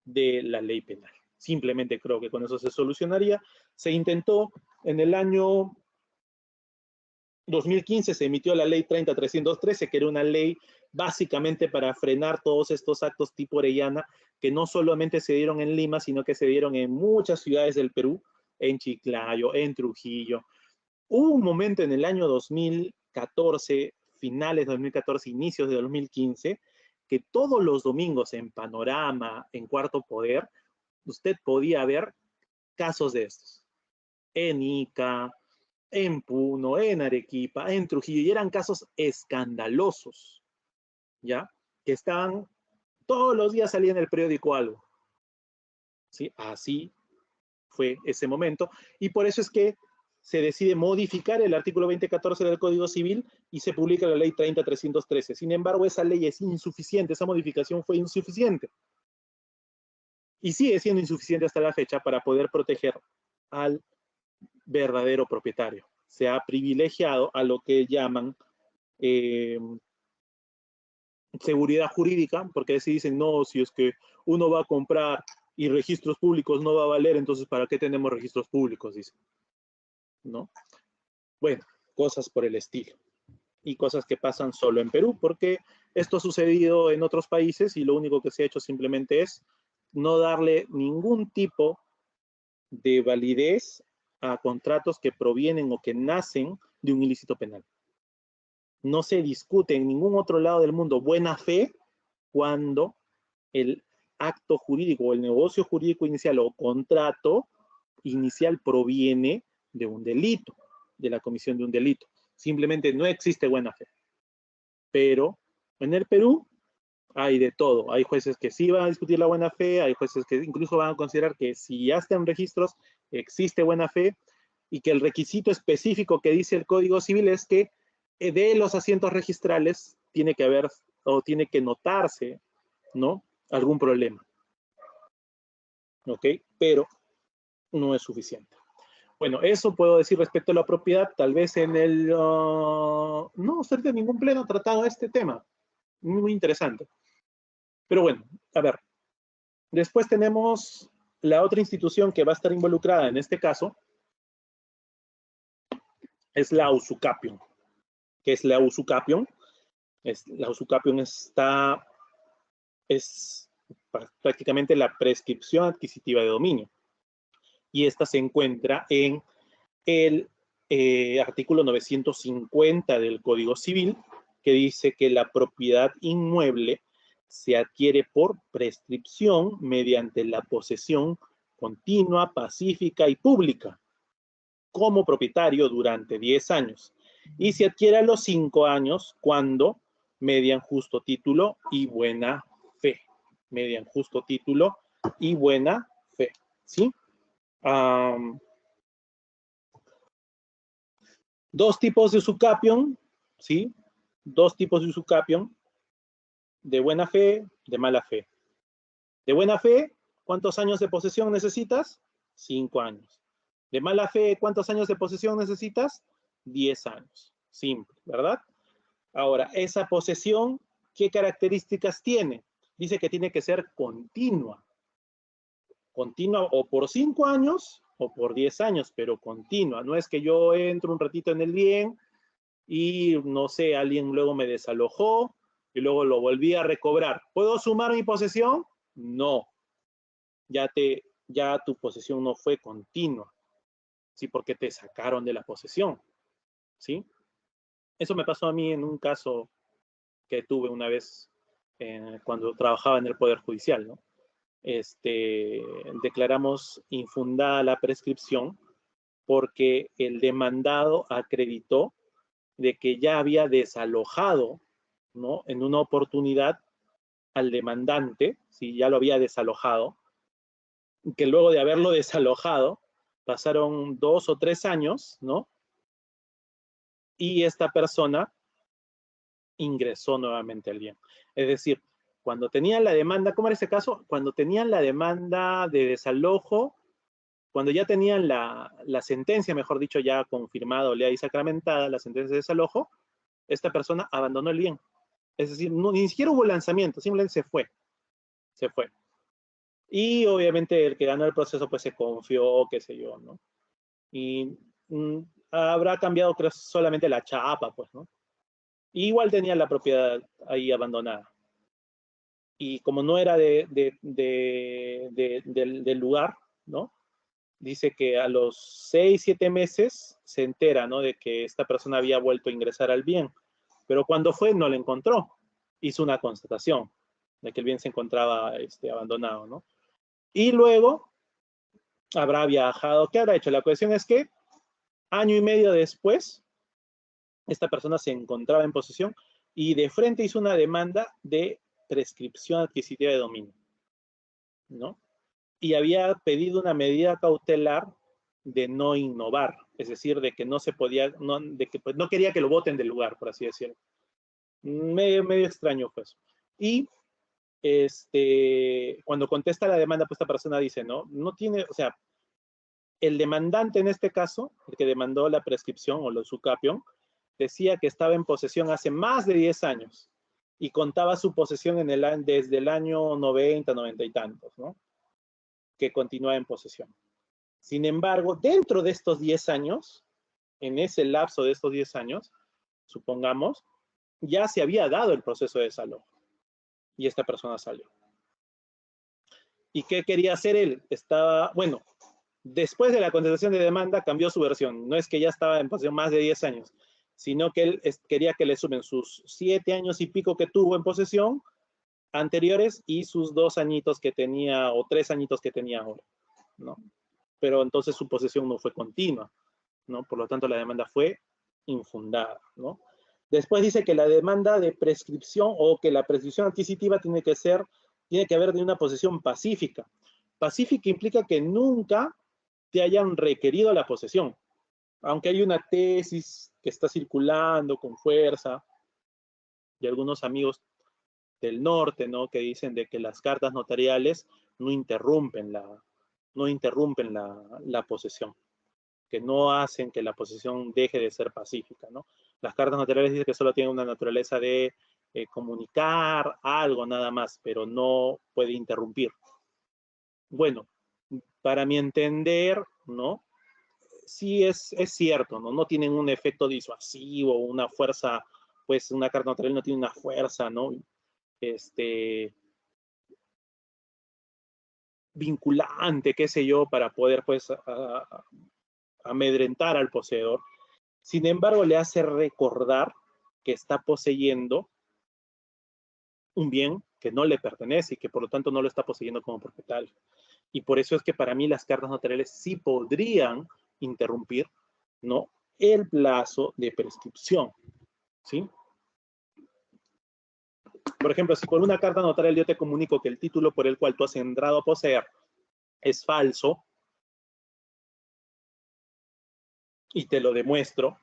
de la ley penal. Simplemente creo que con eso se solucionaría. Se intentó en el año 2015, se emitió la ley 30.313, que era una ley básicamente para frenar todos estos actos tipo Orellana, que no solamente se dieron en Lima, sino que se dieron en muchas ciudades del Perú, en Chiclayo, en Trujillo. Hubo un momento en el año 2014, finales de 2014, inicios de 2015, que todos los domingos en Panorama, en Cuarto Poder, usted podía ver casos de estos. En Ica, en Puno, en Arequipa, en Trujillo, y eran casos escandalosos, ¿ya? Que estaban, todos los días salía en el periódico algo, ¿sí? Así fue ese momento, y por eso es que se decide modificar el artículo 2014 del Código Civil y se publica la ley 30.313. Sin embargo, esa ley es insuficiente, esa modificación fue insuficiente. Y sigue siendo insuficiente hasta la fecha para poder proteger al verdadero propietario. Se ha privilegiado a lo que llaman seguridad jurídica, porque así dicen, no, si es que uno va a comprar y registros públicos no va a valer, entonces ¿para qué tenemos registros públicos? Dicen, ¿no? Bueno, cosas por el estilo. Y cosas que pasan solo en Perú, porque esto ha sucedido en otros países y lo único que se ha hecho simplemente es no darle ningún tipo de validez a contratos que provienen o que nacen de un ilícito penal. No se discute en ningún otro lado del mundo buena fe cuando el acto jurídico o el negocio jurídico inicial o contrato inicial proviene de un delito, de la comisión de un delito. Simplemente no existe buena fe. Pero en el Perú hay de todo. Hay jueces que sí van a discutir la buena fe, hay jueces que incluso van a considerar que si ya están registros, existe buena fe, y que el requisito específico que dice el Código Civil es que de los asientos registrales tiene que haber o tiene que notarse, ¿no?, algún problema. ¿Ok? Pero no es suficiente. Bueno, eso puedo decir respecto a la propiedad. Tal vez en el... no ser de ningún pleno tratado este tema. Muy interesante. Pero bueno, a ver. Después tenemos la otra institución que va a estar involucrada en este caso, es la Usucapión. ¿Qué es la Usucapión? La Usucapión es prácticamente la prescripción adquisitiva de dominio. Y esta se encuentra en el artículo 950 del Código Civil, que dice que la propiedad inmueble se adquiere por prescripción mediante la posesión continua, pacífica y pública como propietario durante 10 años. Y se adquiere a los 5 años cuando median justo título y buena fe. Median justo título y buena fe. ¿Sí? Dos tipos de usucapión, ¿sí? Dos tipos de usucapión, de buena fe, de mala fe. De buena fe, ¿cuántos años de posesión necesitas? 5 años. De mala fe, ¿cuántos años de posesión necesitas? 10 años. Simple, ¿verdad? Ahora, esa posesión, ¿qué características tiene? Dice que tiene que ser continua. Continua o por 5 años o por 10 años, pero continua. No es que yo entro un ratito en el bien y, no sé, alguien luego me desalojó y luego lo volví a recobrar. ¿Puedo sumar mi posesión? No. Ya tu posesión no fue continua, ¿sí? Porque te sacaron de la posesión, ¿sí? Eso me pasó a mí en un caso que tuve una vez cuando trabajaba en el Poder Judicial, ¿no? Declaramos infundada la prescripción porque el demandado acreditó de que ya había desalojado, ¿no?, en una oportunidad al demandante, ¿sí?, ya lo había desalojado, que luego de haberlo desalojado, pasaron 2 o 3 años, ¿no? Y esta persona ingresó nuevamente al bien. Es decir, cuando tenían la demanda, ¿cómo era ese caso? Cuando tenían la demanda de desalojo, cuando ya tenían la sentencia, mejor dicho, ya confirmada, oleada y sacramentada, la sentencia de desalojo, esta persona abandonó el bien. Es decir, ni siquiera hubo lanzamiento, simplemente se fue. Se fue. Y obviamente el que ganó el proceso pues se confió, qué sé yo, ¿no? Y habrá cambiado, creo, solamente la chapa, pues, ¿no? Y igual tenía la propiedad ahí abandonada. Y como no era del lugar, ¿no? Dice que a los 6, 7 meses se entera, ¿no?, de que esta persona había vuelto a ingresar al bien. Pero cuando fue, no lo encontró. Hizo una constatación de que el bien se encontraba abandonado, ¿no? Y luego habrá viajado. ¿Qué habrá hecho? La cuestión es que Año y medio después, esta persona se encontraba en posesión y de frente hizo una demanda de prescripción adquisitiva de dominio, ¿no? Y había pedido una medida cautelar de no innovar, es decir, de que no se podía, de que pues, no quería que lo boten del lugar, por así decirlo. Medio extraño fue eso. Y cuando contesta la demanda, pues esta persona dice, no tiene, o sea, el demandante en este caso, el que demandó la prescripción o lo sucapión, decía que estaba en posesión hace más de 10 años y contaba su posesión desde el año 90, 90 y tantos, ¿no? Que continúa en posesión. Sin embargo, dentro de estos 10 años, en ese lapso de estos 10 años, supongamos, ya se había dado el proceso de desalojo y esta persona salió. ¿Y qué quería hacer él? Bueno, después de la contestación de demanda cambió su versión. No es que ya estaba en posesión más de 10 años, sino que él quería que le sumen sus 7 años y pico que tuvo en posesión anteriores y sus 2 añitos que tenía o 3 añitos que tenía ahora, ¿no? Pero entonces su posesión no fue continua, ¿no? Por lo tanto, la demanda fue infundada, ¿no? Después dice que la demanda de prescripción o que la prescripción adquisitiva tiene que haber de una posesión pacífica. Pacífica implica que nunca te hayan requerido la posesión, aunque hay una tesis que está circulando con fuerza de algunos amigos del norte, ¿no? Que dicen de que las cartas notariales no interrumpen la posesión, que no hacen que la posesión deje de ser pacífica, ¿no? Las cartas notariales dicen que solo tienen una naturaleza de comunicar algo nada más, pero no puede interrumpir. Bueno, para mi entender, ¿no? Sí es cierto, ¿no? No tienen un efecto disuasivo, una fuerza, pues una carta notarial no tiene una fuerza, ¿no? Vinculante, qué sé yo, para poder, pues, amedrentar al poseedor. Sin embargo, le hace recordar que está poseyendo un bien que no le pertenece y que por lo tanto no lo está poseyendo como propietario. Y por eso es que para mí las cartas notariales sí podrían interrumpir, ¿no?, el plazo de prescripción, ¿sí? Por ejemplo, si con una carta notarial yo te comunico que el título por el cual tú has entrado a poseer es falso y te lo demuestro,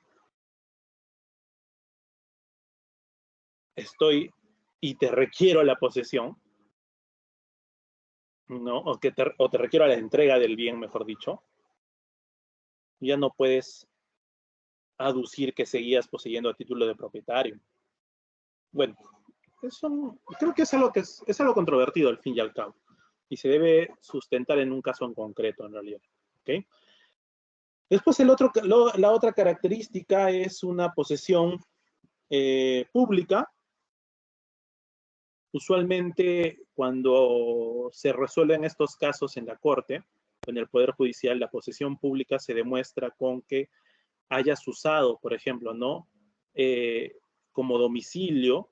y te requiero la posesión, ¿no? O te requiero la entrega del bien, mejor dicho, ya no puedes aducir que seguías poseyendo a título de propietario. Bueno, creo que es algo controvertido al fin y al cabo, y se debe sustentar en un caso en concreto, en realidad. ¿Okay? Después, la otra característica es una posesión pública. Usualmente, cuando se resuelven estos casos en la Corte, en el Poder Judicial, la posesión pública se demuestra con que hayas usado, por ejemplo, ¿no? Como domicilio,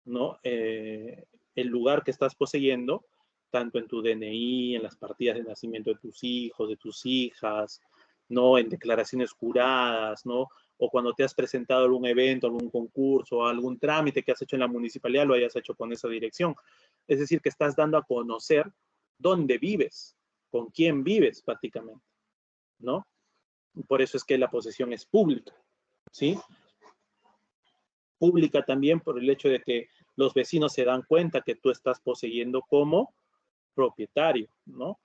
¿no? El lugar que estás poseyendo, tanto en tu DNI, en las partidas de nacimiento de tus hijos, de tus hijas, ¿no? En declaraciones juradas, ¿no? O cuando te has presentado a algún evento, algún concurso, algún trámite que has hecho en la municipalidad, lo hayas hecho con esa dirección. Es decir, que estás dando a conocer dónde vives, con quién vives prácticamente, ¿no? Por eso es que la posesión es pública, ¿sí? Pública también por el hecho de que los vecinos se dan cuenta que tú estás poseyendo como propietario, ¿no?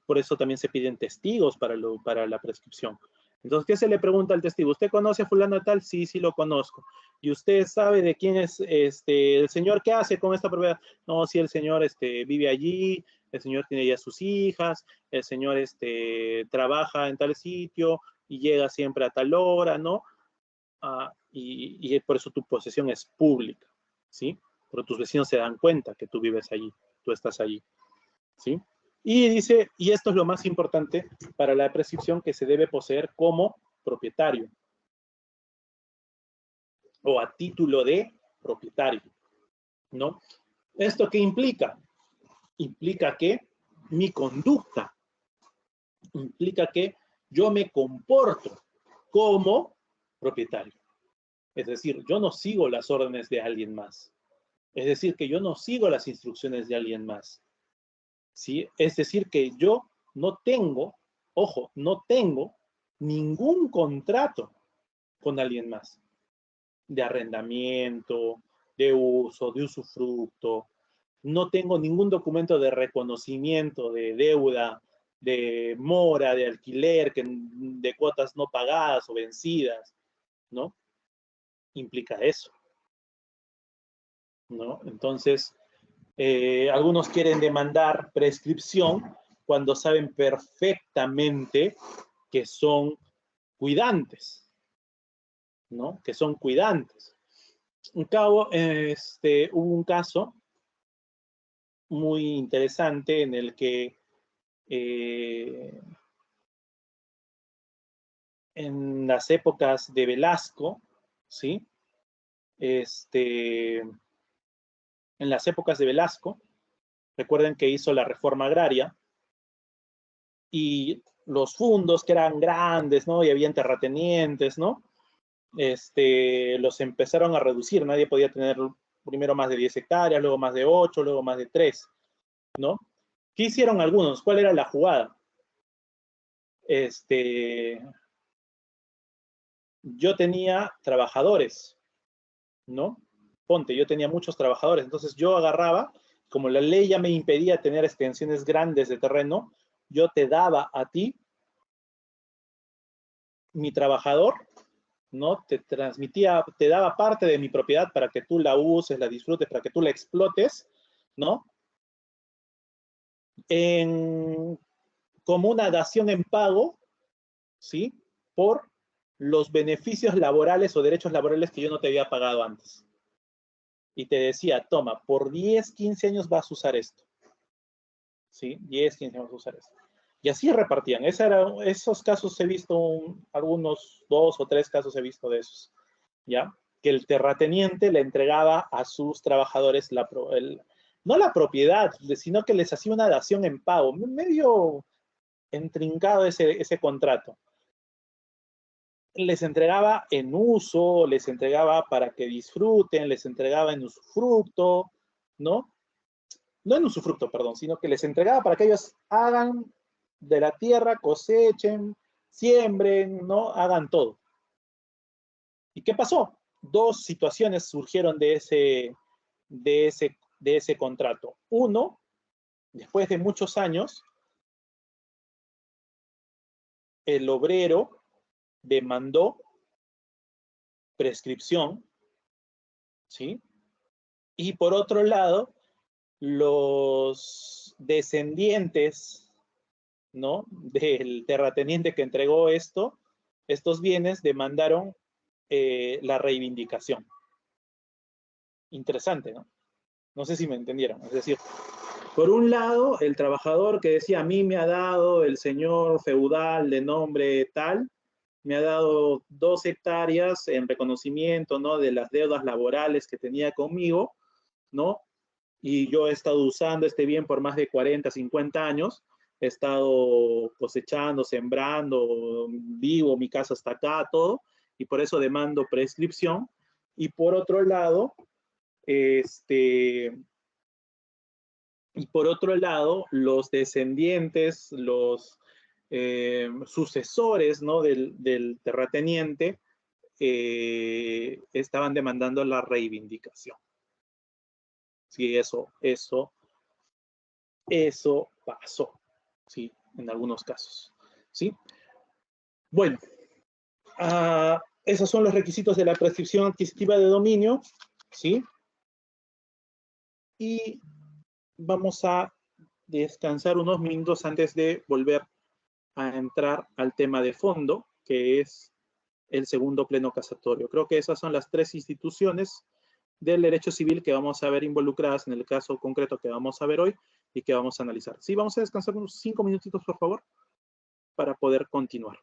Por eso también se piden testigos para la prescripción. Entonces, ¿qué se le pregunta al testigo? ¿Usted conoce a fulano tal? Sí, sí lo conozco. ¿Y usted sabe de quién es el señor? ¿Qué hace con esta propiedad? No, sí, el señor vive allí, el señor tiene ya sus hijas, el señor trabaja en tal sitio y llega siempre a tal hora, ¿no? Y por eso tu posesión es pública, ¿sí? Pero tus vecinos se dan cuenta que tú vives allí, tú estás allí, ¿sí? Y dice, y esto es lo más importante para la prescripción, que se debe poseer como propietario o a título de propietario, ¿no? ¿Esto qué implica? Implica que mi conducta, implica que yo me comporto como propietario. Es decir, yo no sigo las órdenes de alguien más. Es decir, que yo no sigo las instrucciones de alguien más. ¿Sí? Es decir, que yo no tengo, ojo, no tengo ningún contrato con alguien más de arrendamiento, de uso, de usufructo. No tengo ningún documento de reconocimiento de deuda, de mora, de alquiler, de cuotas no pagadas o vencidas, ¿no? Implica eso, ¿no? Entonces, algunos quieren demandar prescripción cuando saben perfectamente que son cuidantes, ¿no? Que son cuidantes. Hubo un caso muy interesante en el que en las épocas de Velasco, ¿sí? En las épocas de Velasco, recuerden que hizo la reforma agraria y los fundos que eran grandes, ¿no? Y habían terratenientes, ¿no? Los empezaron a reducir. Nadie podía tener primero más de 10 hectáreas, luego más de 8, luego más de 3, ¿no? ¿Qué hicieron algunos? ¿Cuál era la jugada? Yo tenía trabajadores, ¿no? Ponte, yo tenía muchos trabajadores, entonces yo agarraba, como la ley ya me impedía tener extensiones grandes de terreno, yo te daba a ti, mi trabajador, ¿no? Te transmitía, te daba parte de mi propiedad para que tú la uses, la disfrutes, para que tú la explotes, ¿no? Como una dación en pago, ¿sí? Por los beneficios laborales o derechos laborales que yo no te había pagado antes. Y te decía, toma, por 10, 15 años vas a usar esto. ¿Sí? 10, 15 años vas a usar esto. Y así repartían. Esos casos he visto, algunos 2 o 3 casos he visto de esos. ¿Ya? Que el terrateniente le entregaba a sus trabajadores no la propiedad, sino que les hacía una dación en pago. Medio intrincado ese contrato. Les entregaba en uso, les entregaba para que disfruten, les entregaba en usufructo, ¿no? No en usufructo, perdón, sino que les entregaba para que ellos hagan de la tierra, cosechen, siembren, ¿no? Hagan todo. ¿Y qué pasó? Dos situaciones surgieron de ese contrato. Uno, después de muchos años, el obrero demandó prescripción, ¿sí? Y por otro lado, los descendientes, ¿no? Del terrateniente que entregó estos bienes demandaron la reivindicación. Interesante, ¿no? No sé si me entendieron. Es decir, por un lado, el trabajador que decía, a mí me ha dado el señor feudal de nombre tal, me ha dado 2 hectáreas en reconocimiento, ¿no? De las deudas laborales que tenía conmigo, ¿no? Y yo he estado usando este bien por más de 40, 50 años, he estado cosechando, sembrando, vivo, mi casa está acá, todo, y por eso demando prescripción. Y por otro lado, los descendientes, los sucesores, ¿no? del terrateniente estaban demandando la reivindicación. Sí, eso pasó, ¿sí? En algunos casos, ¿sí? Bueno, esos son los requisitos de la prescripción adquisitiva de dominio, ¿sí? Y vamos a descansar unos minutos antes de volver a entrar al tema de fondo, que es el segundo pleno casatorio. Creo que esas son las 3 instituciones del derecho civil que vamos a ver involucradas en el caso concreto que vamos a ver hoy y que vamos a analizar. Sí, vamos a descansar unos 5 minutitos, por favor, para poder continuar.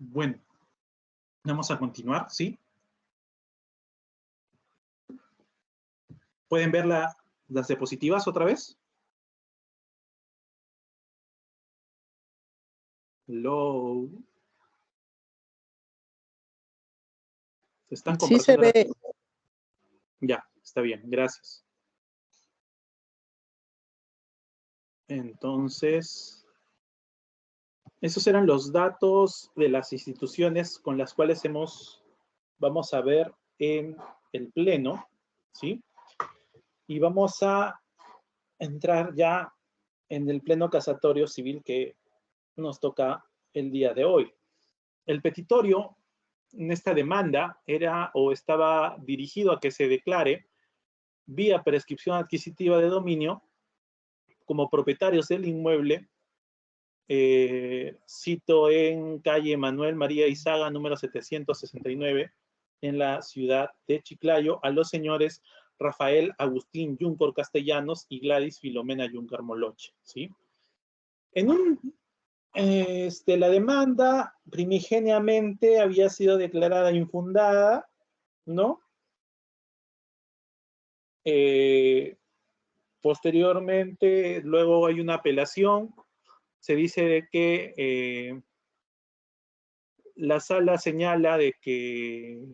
Bueno, vamos a continuar, ¿sí? ¿Pueden ver las diapositivas otra vez? Hello. ¿Se están Sí se compartiendo? ve. Ya, está bien, gracias. Entonces, esos eran los datos de las instituciones con las cuales vamos a ver en el pleno, ¿sí? Y vamos a entrar ya en el pleno casatorio civil que nos toca el día de hoy. El petitorio en esta demanda era o estaba dirigido a que se declare vía prescripción adquisitiva de dominio como propietarios del inmueble, cito en calle Manuel María Izaga, número 769, en la ciudad de Chiclayo, a los señores Rafael Agustín Yúncar Castellanos y Gladys Filomena Yúncar Moloche, ¿sí? La demanda primigeniamente había sido declarada infundada, ¿no? Posteriormente, luego hay una apelación, se dice de que la sala señala de que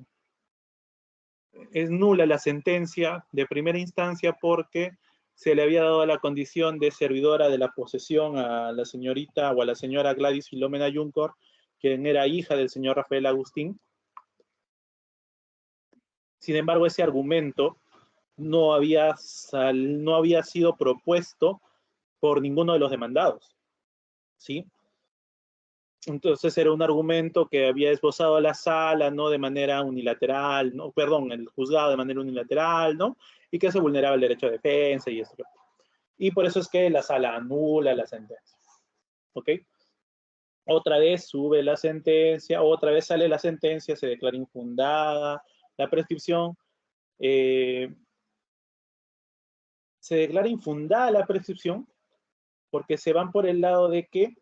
es nula la sentencia de primera instancia porque se le había dado la condición de servidora de la posesión a la señorita o a la señora Gladys Filomena Yúncar, quien era hija del señor Rafael Agustín. Sin embargo, ese argumento no había sido propuesto por ninguno de los demandados, ¿sí? Entonces era un argumento que había esbozado la sala, ¿no? De manera unilateral, ¿no? Perdón, el juzgado de manera unilateral, ¿no? Y que se vulneraba el derecho de defensa y esto. Y por eso es que la sala anula la sentencia, ¿ok? Otra vez sube la sentencia, otra vez sale la sentencia, se declara infundada la prescripción. Se declara infundada la prescripción porque se van por el lado de que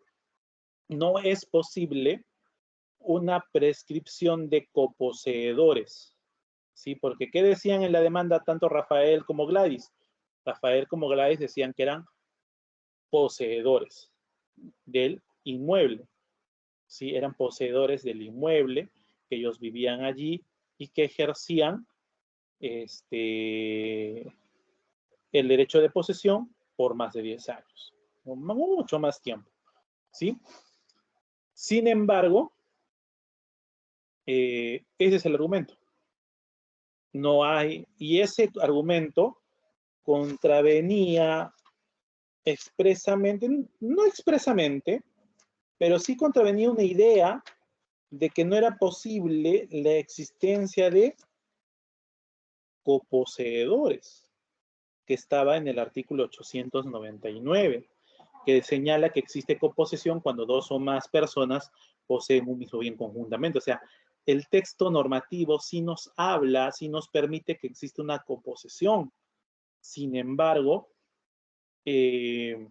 no es posible una prescripción de coposeedores, ¿sí? Porque ¿qué decían en la demanda tanto Rafael como Gladys? Rafael como Gladys decían que eran poseedores del inmueble, ¿sí? Eran poseedores del inmueble, que ellos vivían allí y que ejercían el derecho de posesión por más de 10 años, mucho más tiempo, ¿sí? Sin embargo, ese es el argumento. No hay, y ese argumento contravenía expresamente, no expresamente, pero sí contravenía una idea de que no era posible la existencia de coposeedores, que estaba en el artículo 899, que señala que existe coposesión cuando dos o más personas poseen un mismo bien conjuntamente. O sea, el texto normativo sí nos habla, sí nos permite que existe una coposesión. Sin embargo, el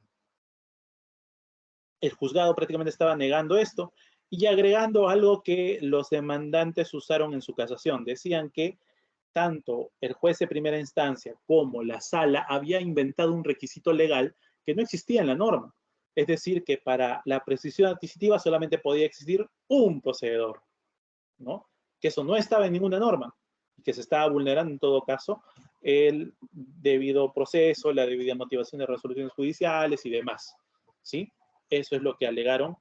juzgado prácticamente estaba negando esto y agregando algo que los demandantes usaron en su casación. Decían que tanto el juez de primera instancia como la sala había inventado un requisito legal que no existía en la norma. Es decir, que para la prescripción adquisitiva solamente podía existir un poseedor, ¿no? Que eso no estaba en ninguna norma y que se estaba vulnerando en todo caso el debido proceso, la debida motivación de resoluciones judiciales y demás, ¿sí? Eso es lo que alegaron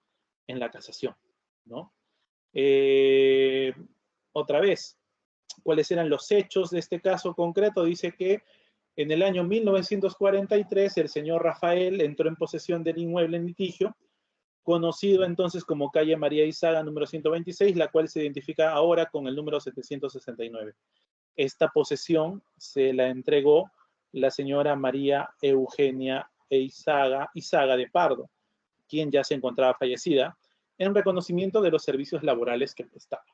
en la casación, ¿no? Otra vez, ¿cuáles eran los hechos de este caso concreto? Dice que en el año 1943 el señor Rafael entró en posesión del inmueble en litigio, conocido entonces como calle María Izaga número 126, la cual se identifica ahora con el número 769. Esta posesión se la entregó la señora María Eugenia Izaga de Pardo, quien ya se encontraba fallecida, en reconocimiento de los servicios laborales que prestaba.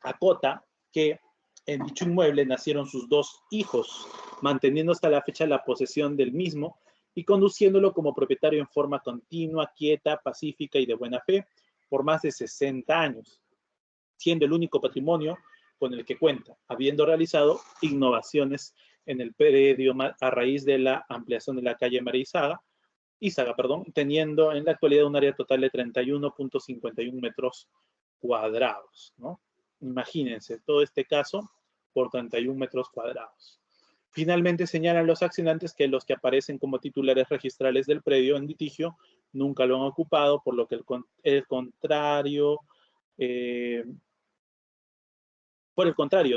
Acota que en dicho inmueble nacieron sus dos hijos, manteniendo hasta la fecha la posesión del mismo y conduciéndolo como propietario en forma continua, quieta, pacífica y de buena fe por más de 60 años, siendo el único patrimonio con el que cuenta, habiendo realizado innovaciones en el predio a raíz de la ampliación de la calle María Izaga, teniendo en la actualidad un área total de 31.51 metros cuadrados, ¿no? Imagínense, todo este caso por 31 metros cuadrados. Finalmente señalan los accionantes que los que aparecen como titulares registrales del predio en litigio nunca lo han ocupado, por lo que por el contrario,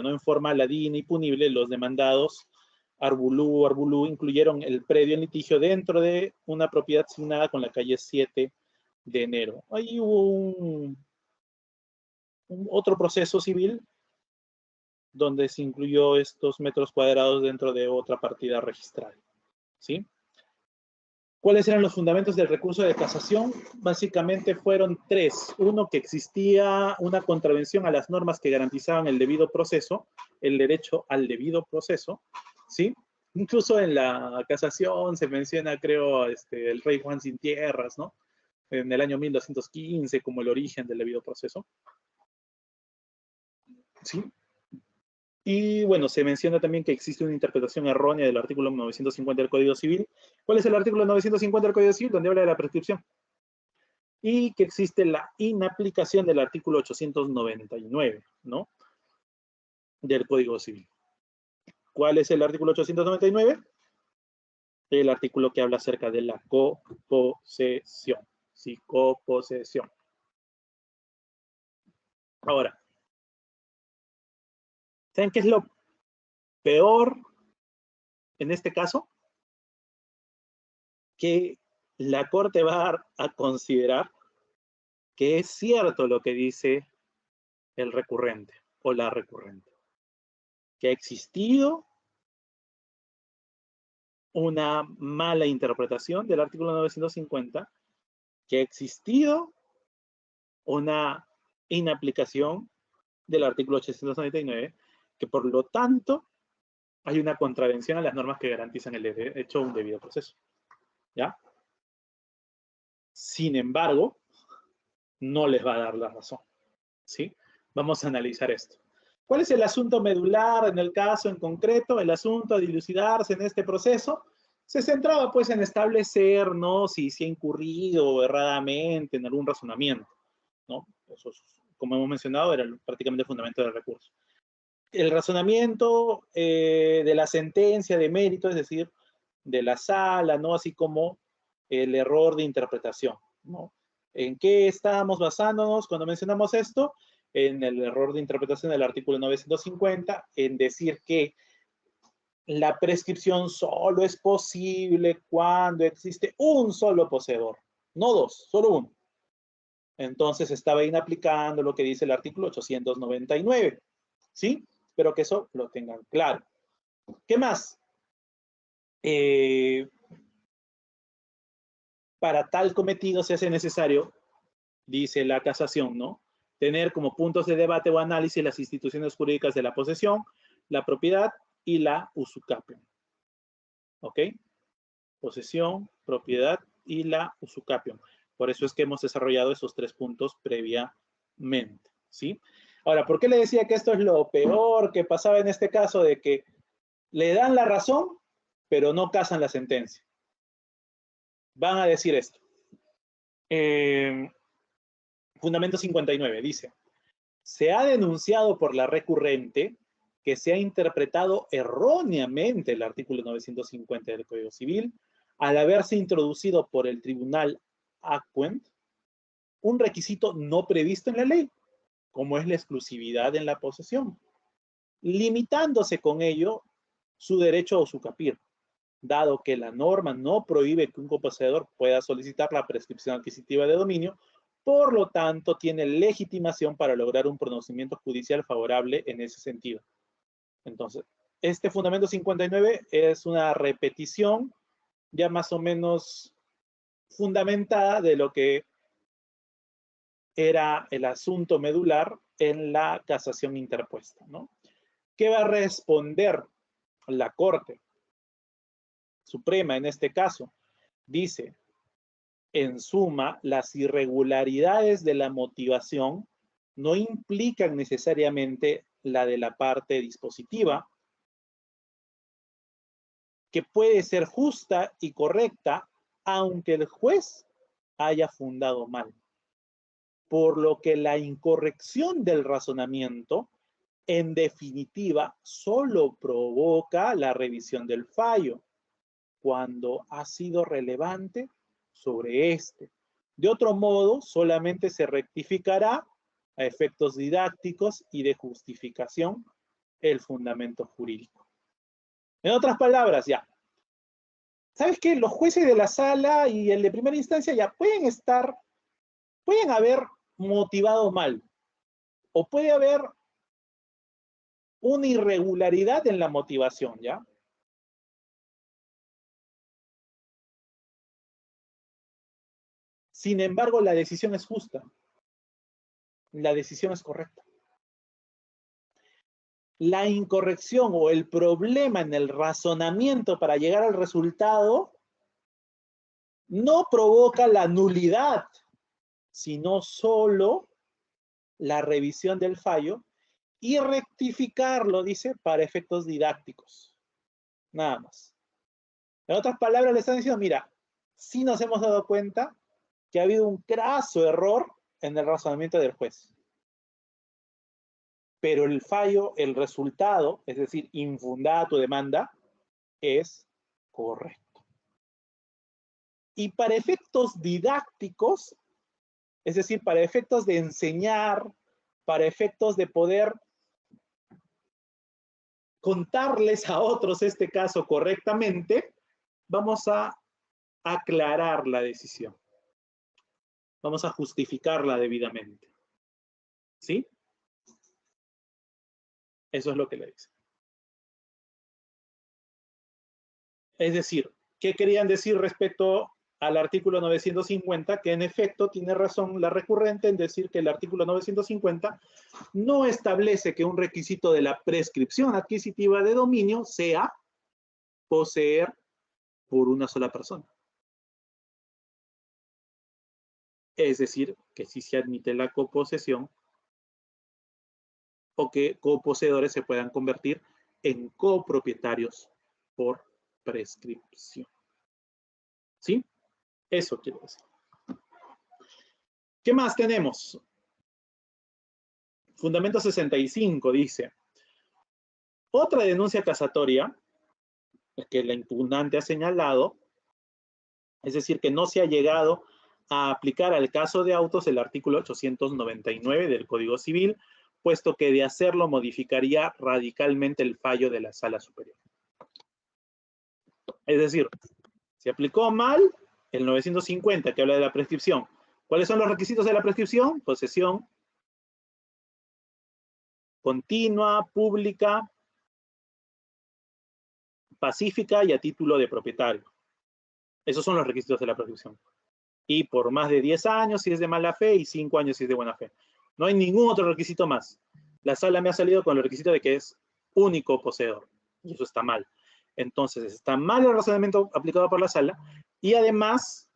no en forma ladina y punible, los demandados Arbulú incluyeron el predio en litigio dentro de una propiedad asignada con la calle 7 de enero. Ahí hubo otro proceso civil donde se incluyó estos metros cuadrados dentro de otra partida registral, ¿sí? ¿Cuáles eran los fundamentos del recurso de casación? Básicamente fueron tres. Uno, que existía una contravención a las normas que garantizaban el debido proceso, el derecho al debido proceso, ¿sí? Incluso en la casación se menciona, creo, el rey Juan sin tierras, ¿no? En el año 1215 como el origen del debido proceso, ¿sí? Y bueno, se menciona también que existe una interpretación errónea del artículo 950 del Código Civil. ¿Cuál es el artículo 950 del Código Civil? Donde habla de la prescripción. Y que existe la inaplicación del artículo 899, ¿no? Del Código Civil. ¿Cuál es el artículo 899? El artículo que habla acerca de la coposesión. Sí, coposesión. Ahora, ¿saben qué es lo peor en este caso? Que la Corte va a considerar que es cierto lo que dice el recurrente o la recurrente, que ha existido una mala interpretación del artículo 950, que ha existido una inaplicación del artículo 899, que por lo tanto hay una contravención a las normas que garantizan el derecho a un debido proceso, ¿ya? Sin embargo, no les va a dar la razón, ¿sí? Vamos a analizar esto. ¿Cuál es el asunto medular en el caso en concreto? El asunto a dilucidarse en este proceso se centraba pues en establecer, ¿no? Si ha incurrido erradamente en algún razonamiento, ¿no? Eso, como hemos mencionado, era prácticamente el fundamento del recurso. El razonamiento de la sentencia de mérito, es decir, de la sala, ¿no? Así como el error de interpretación, ¿no? ¿En qué estábamos basándonos cuando mencionamos esto? En el error de interpretación del artículo 950, en decir que la prescripción solo es posible cuando existe un solo poseedor, no dos, solo uno. Entonces estaba inaplicando lo que dice el artículo 899, ¿sí? Espero que eso lo tengan claro. ¿Qué más? Para tal cometido se hace necesario, dice la casación, ¿no? Tener como puntos de debate o análisis las instituciones jurídicas de la posesión, la propiedad y la usucapión. ¿Ok? Posesión, propiedad y la usucapión. Por eso es que hemos desarrollado esos tres puntos previamente, ¿sí? Ahora, ¿por qué le decía que esto es lo peor que pasaba en este caso de que le dan la razón, pero no casan la sentencia? Van a decir esto. Fundamento 59 dice: se ha denunciado por la recurrente que se ha interpretado erróneamente el artículo 950 del Código Civil al haberse introducido por el Tribunal Acuent un requisito no previsto en la ley, como es la exclusividad en la posesión, limitándose con ello su derecho a usucapir, dado que la norma no prohíbe que un coposeedor pueda solicitar la prescripción adquisitiva de dominio. Por lo tanto, tiene legitimación para lograr un pronunciamiento judicial favorable en ese sentido. Entonces, este fundamento 59 es una repetición ya más o menos fundamentada de lo que era el asunto medular en la casación interpuesta, ¿no? ¿Qué va a responder la Corte Suprema en este caso? Dice, en suma, las irregularidades de la motivación no implican necesariamente la de la parte dispositiva, que puede ser justa y correcta, aunque el juez haya fundado mal. Por lo que la incorrección del razonamiento, en definitiva, solo provoca la revisión del fallo, cuando ha sido relevante sobre este. De otro modo, solamente se rectificará a efectos didácticos y de justificación el fundamento jurídico. En otras palabras, ya. ¿Sabes qué? Los jueces de la sala y el de primera instancia ya pueden haber motivado mal, o puede haber una irregularidad en la motivación, ¿ya? Sin embargo, la decisión es justa. La decisión es correcta. La incorrección o el problema en el razonamiento para llegar al resultado no provoca la nulidad, sino solo la revisión del fallo y rectificarlo, dice, para efectos didácticos. Nada más. En otras palabras, le están diciendo, mira, sí nos hemos dado cuenta que ha habido un craso error en el razonamiento del juez. Pero el fallo, el resultado, es decir, infundada tu demanda, es correcto. Y para efectos didácticos, es decir, para efectos de enseñar, para efectos de poder contarles a otros este caso correctamente, vamos a aclarar la decisión. Vamos a justificarla debidamente. ¿Sí? Eso es lo que le dice. Es decir, ¿qué querían decir respecto al artículo 950? Que en efecto tiene razón la recurrente en decir que el artículo 950 no establece que un requisito de la prescripción adquisitiva de dominio sea poseer por una sola persona. Es decir, que sí se admite la coposesión o que coposeedores se puedan convertir en copropietarios por prescripción. ¿Sí? Eso quiero decir. ¿Qué más tenemos? Fundamento 65 dice, otra denuncia casatoria que la impugnante ha señalado, es decir, que no se ha llegado a aplicar al caso de autos el artículo 899 del Código Civil, puesto que de hacerlo modificaría radicalmente el fallo de la Sala Superior. Es decir, se aplicó mal el 950 que habla de la prescripción. ¿Cuáles son los requisitos de la prescripción? Posesión continua, pública, pacífica y a título de propietario. Esos son los requisitos de la prescripción. Y por más de 10 años si es de mala fe y 5 años si es de buena fe. No hay ningún otro requisito más. La sala me ha salido con el requisito de que es único poseedor. Y eso está mal. Entonces, está mal el razonamiento aplicado por la sala y además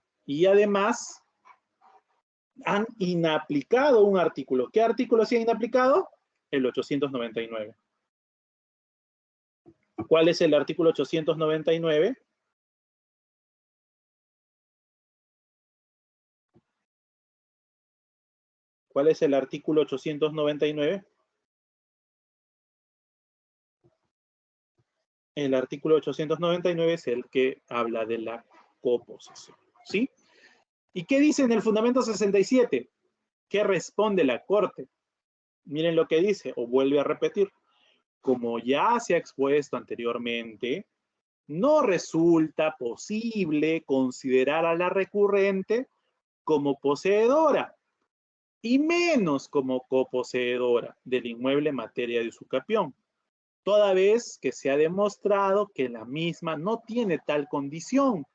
han inaplicado un artículo. ¿Qué artículo se ha inaplicado? El 899. ¿Cuál es el artículo 899? ¿Cuál es el artículo 899? El artículo 899 es el que habla de la coposesión. ¿Sí? ¿Y qué dice en el fundamento 67? ¿Qué responde la Corte? Miren lo que dice, o vuelve a repetir. Como ya se ha expuesto anteriormente, no resulta posible considerar a la recurrente como poseedora y menos como coposeedora del inmueble en materia de usucapión, toda vez que se ha demostrado que la misma no tiene tal condición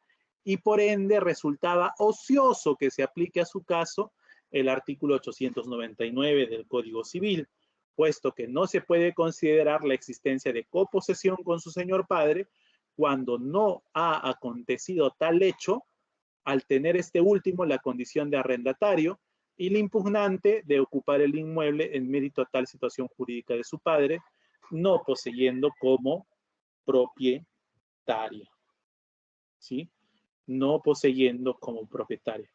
y por ende resultaba ocioso que se aplique a su caso el artículo 899 del Código Civil, puesto que no se puede considerar la existencia de coposesión con su señor padre cuando no ha acontecido tal hecho al tener este último la condición de arrendatario y el impugnante de ocupar el inmueble en mérito a tal situación jurídica de su padre, no poseyendo como propietario. ¿Sí? No poseyendo como propietario.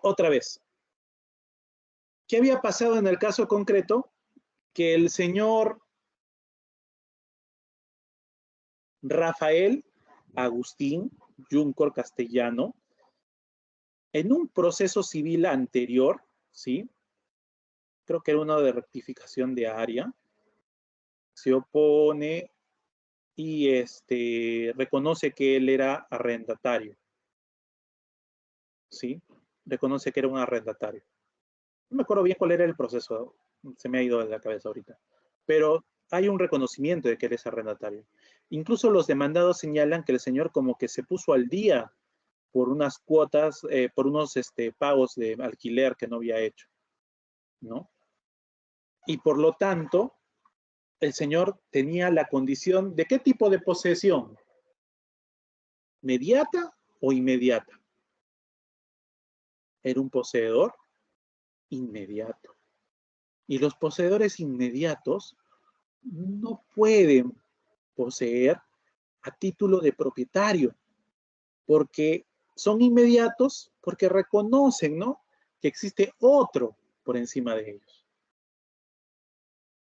Otra vez, ¿qué había pasado en el caso concreto? Que el señor Rafael Agustín Yuncor Castellano, en un proceso civil anterior, ¿sí? Creo que era uno de rectificación de área, se opone y reconoce que él era arrendatario, ¿sí? Reconoce que era un arrendatario. No me acuerdo bien cuál era el proceso, se me ha ido de la cabeza ahorita, pero hay un reconocimiento de que él es arrendatario. Incluso los demandados señalan que el señor como que se puso al día por unas cuotas, por unos pagos de alquiler que no había hecho, ¿no? Y por lo tanto, el señor tenía la condición de ¿qué tipo de posesión? ¿Mediata o inmediata? Era un poseedor inmediato. Y los poseedores inmediatos no pueden poseer a título de propietario, porque son inmediatos, porque reconocen, ¿no?, que existe otro por encima de ellos.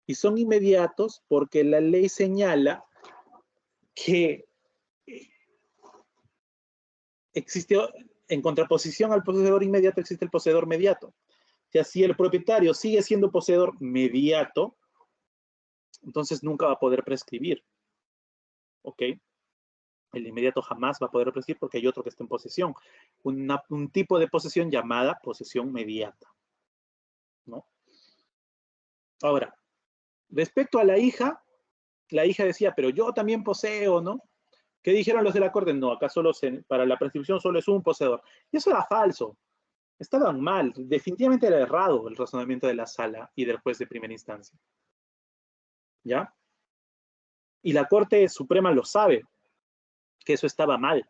Y son inmediatos porque la ley señala que existe, en contraposición al poseedor inmediato, existe el poseedor mediato. O sea, si el propietario sigue siendo poseedor mediato, entonces nunca va a poder prescribir. ¿Ok? El inmediato jamás va a poder prescribir porque hay otro que está en posesión. Un tipo de posesión llamada posesión mediata, ¿no? Ahora, respecto a la hija decía, pero yo también poseo, ¿no? ¿Qué dijeron los de la corte? No, acá solo para la prescripción solo es un poseedor. Y eso era falso. Estaban mal. Definitivamente era errado el razonamiento de la sala y del juez de primera instancia. ¿Ya? Y la Corte Suprema lo sabe, que eso estaba mal.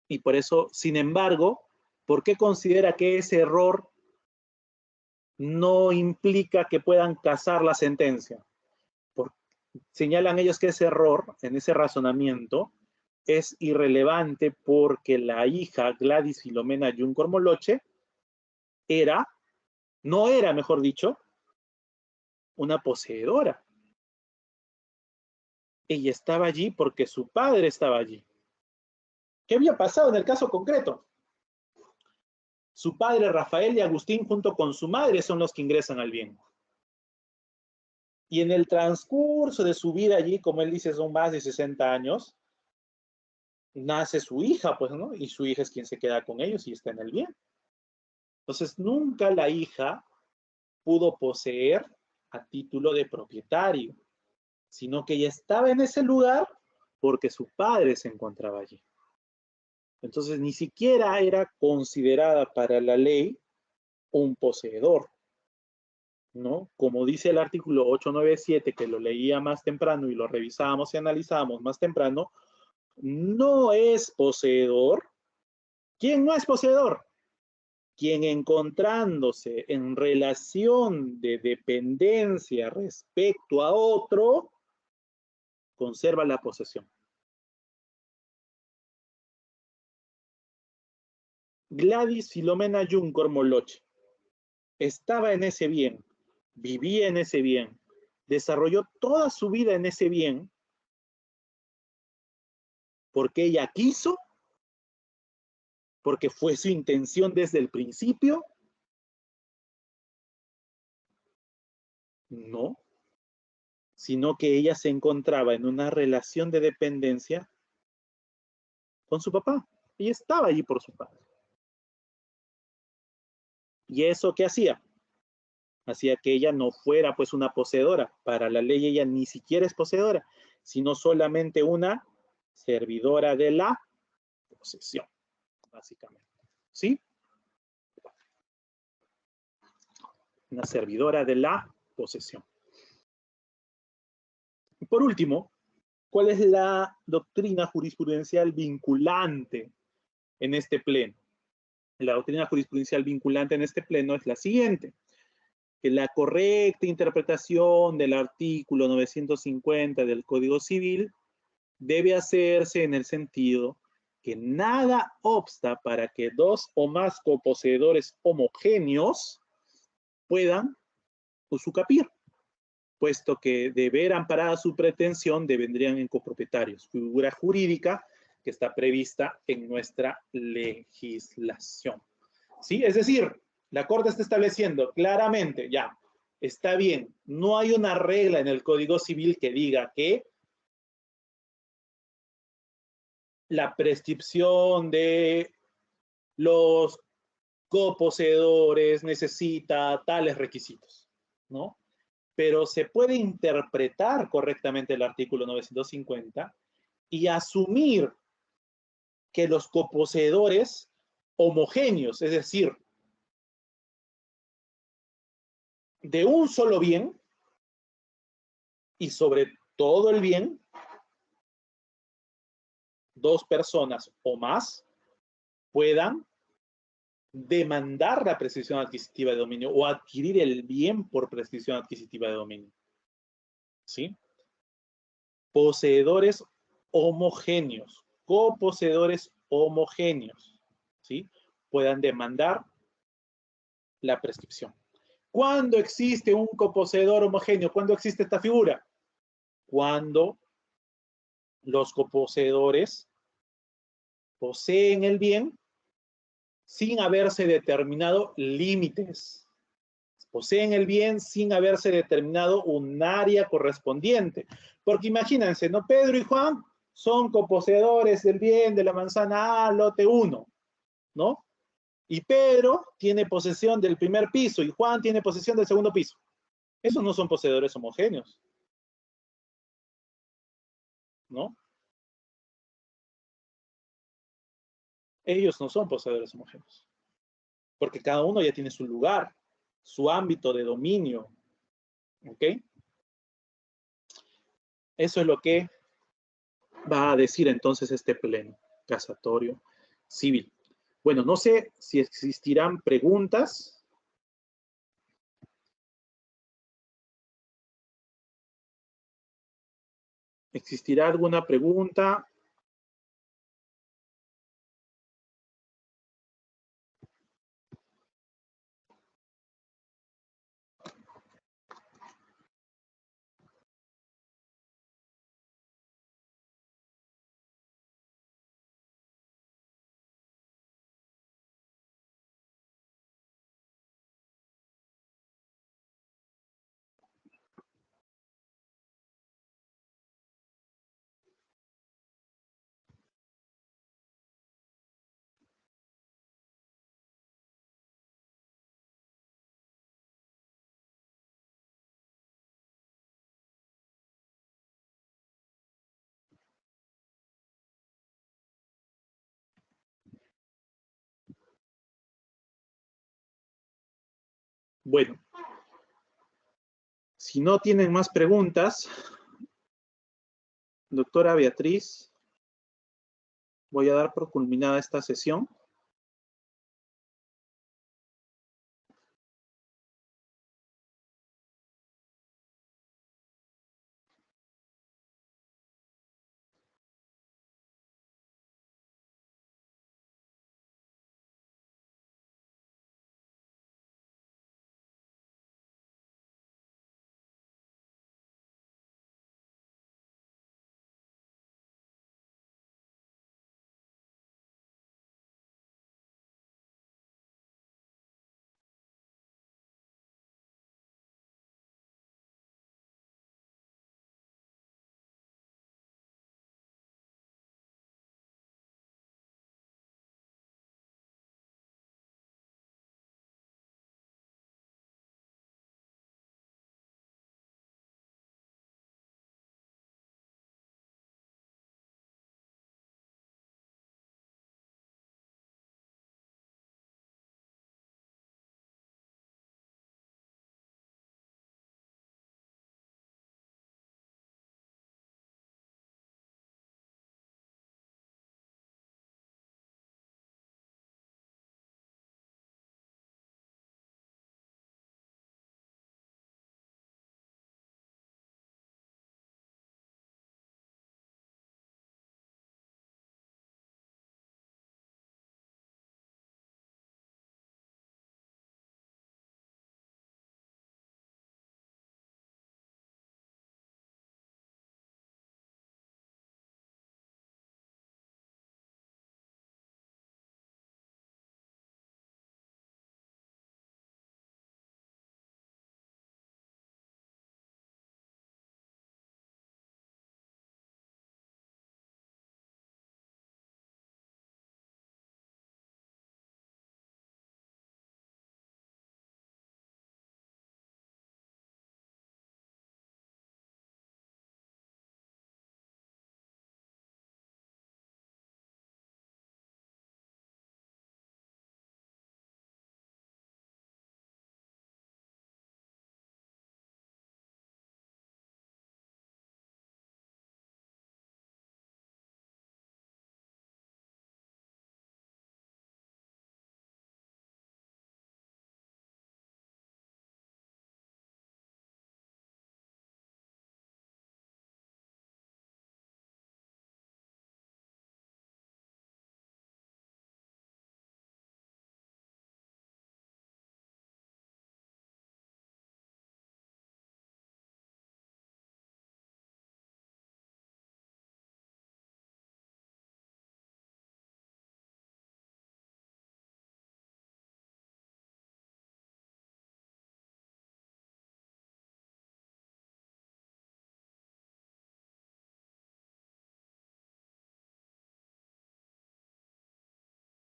Y por eso, sin embargo, ¿por qué considera que ese error no implica que puedan casar la sentencia? Señalan ellos que ese error, en ese razonamiento, es irrelevante porque la hija Gladys Filomena Yuncor Moloche no era, mejor dicho, una poseedora. Ella estaba allí porque su padre estaba allí. ¿Qué había pasado en el caso concreto? Su padre, Rafael y Agustín, junto con su madre, son los que ingresan al bien. Y en el transcurso de su vida allí, como él dice, son más de 60 años, nace su hija, pues, ¿no? Y su hija es quien se queda con ellos y está en el bien. Entonces, nunca la hija pudo poseer a título de propietario, sino que ella estaba en ese lugar porque su padre se encontraba allí. Entonces, ni siquiera era considerada para la ley un poseedor, ¿no? Como dice el artículo 897, que lo leía más temprano y lo revisábamos y analizábamos más temprano, no es poseedor. ¿Quién no es poseedor? Quien encontrándose en relación de dependencia respecto a otro, conserva la posesión. Gladys Filomena Yuncor Moloche estaba en ese bien, vivía en ese bien, desarrolló toda su vida en ese bien, porque ella quiso, porque fue su intención desde el principio. No, sino que ella se encontraba en una relación de dependencia con su papá. Ella estaba allí por su padre. ¿Y eso qué hacía? Hacía que ella no fuera pues una poseedora. Para la ley ella ni siquiera es poseedora, sino solamente una servidora de la posesión, básicamente. ¿Sí? Una servidora de la posesión. Y por último, ¿Cuál es la doctrina jurisprudencial vinculante en este pleno? La doctrina jurisprudencial vinculante en este pleno es la siguiente: que la correcta interpretación del artículo 950 del Código Civil debe hacerse en el sentido que nada obsta para que dos o más coposeedores homogéneos puedan usucapir, puesto que de ver amparada su pretensión devendrían en copropietarios, figura jurídica que está prevista en nuestra legislación. ¿Sí? Es decir, la Corte está estableciendo claramente, ya, está bien, no hay una regla en el Código Civil que diga que la prescripción de los coposeedores necesita tales requisitos, ¿no? Pero se puede interpretar correctamente el artículo 950 y asumir que los coposeedores homogéneos, es decir, de un solo bien y sobre todo el bien, dos personas o más puedan demandar la prescripción adquisitiva de dominio o adquirir el bien por prescripción adquisitiva de dominio. ¿Sí? Poseedores homogéneos, coposeedores homogéneos, ¿sí? Puedan demandar la prescripción. ¿Cuándo existe un coposeedor homogéneo? ¿Cuándo existe esta figura? Cuando los coposeedores poseen el bien sin haberse determinado límites. Poseen el bien sin haberse determinado un área correspondiente. Porque imagínense, ¿no? Pedro y Juan son coposeedores del bien de la manzana A, lote 1, ¿no? Y Pedro tiene posesión del primer piso y Juan tiene posesión del segundo piso. Esos no son poseedores homogéneos, ¿no? Ellos no son poseedores homogéneos, porque cada uno ya tiene su lugar, su ámbito de dominio, ¿ok? Eso es lo que va a decir entonces este pleno casatorio civil. Bueno, no sé si existirán preguntas. ¿Existirá alguna pregunta? Bueno, si no tienen más preguntas, doctora Beatriz, voy a dar por culminada esta sesión.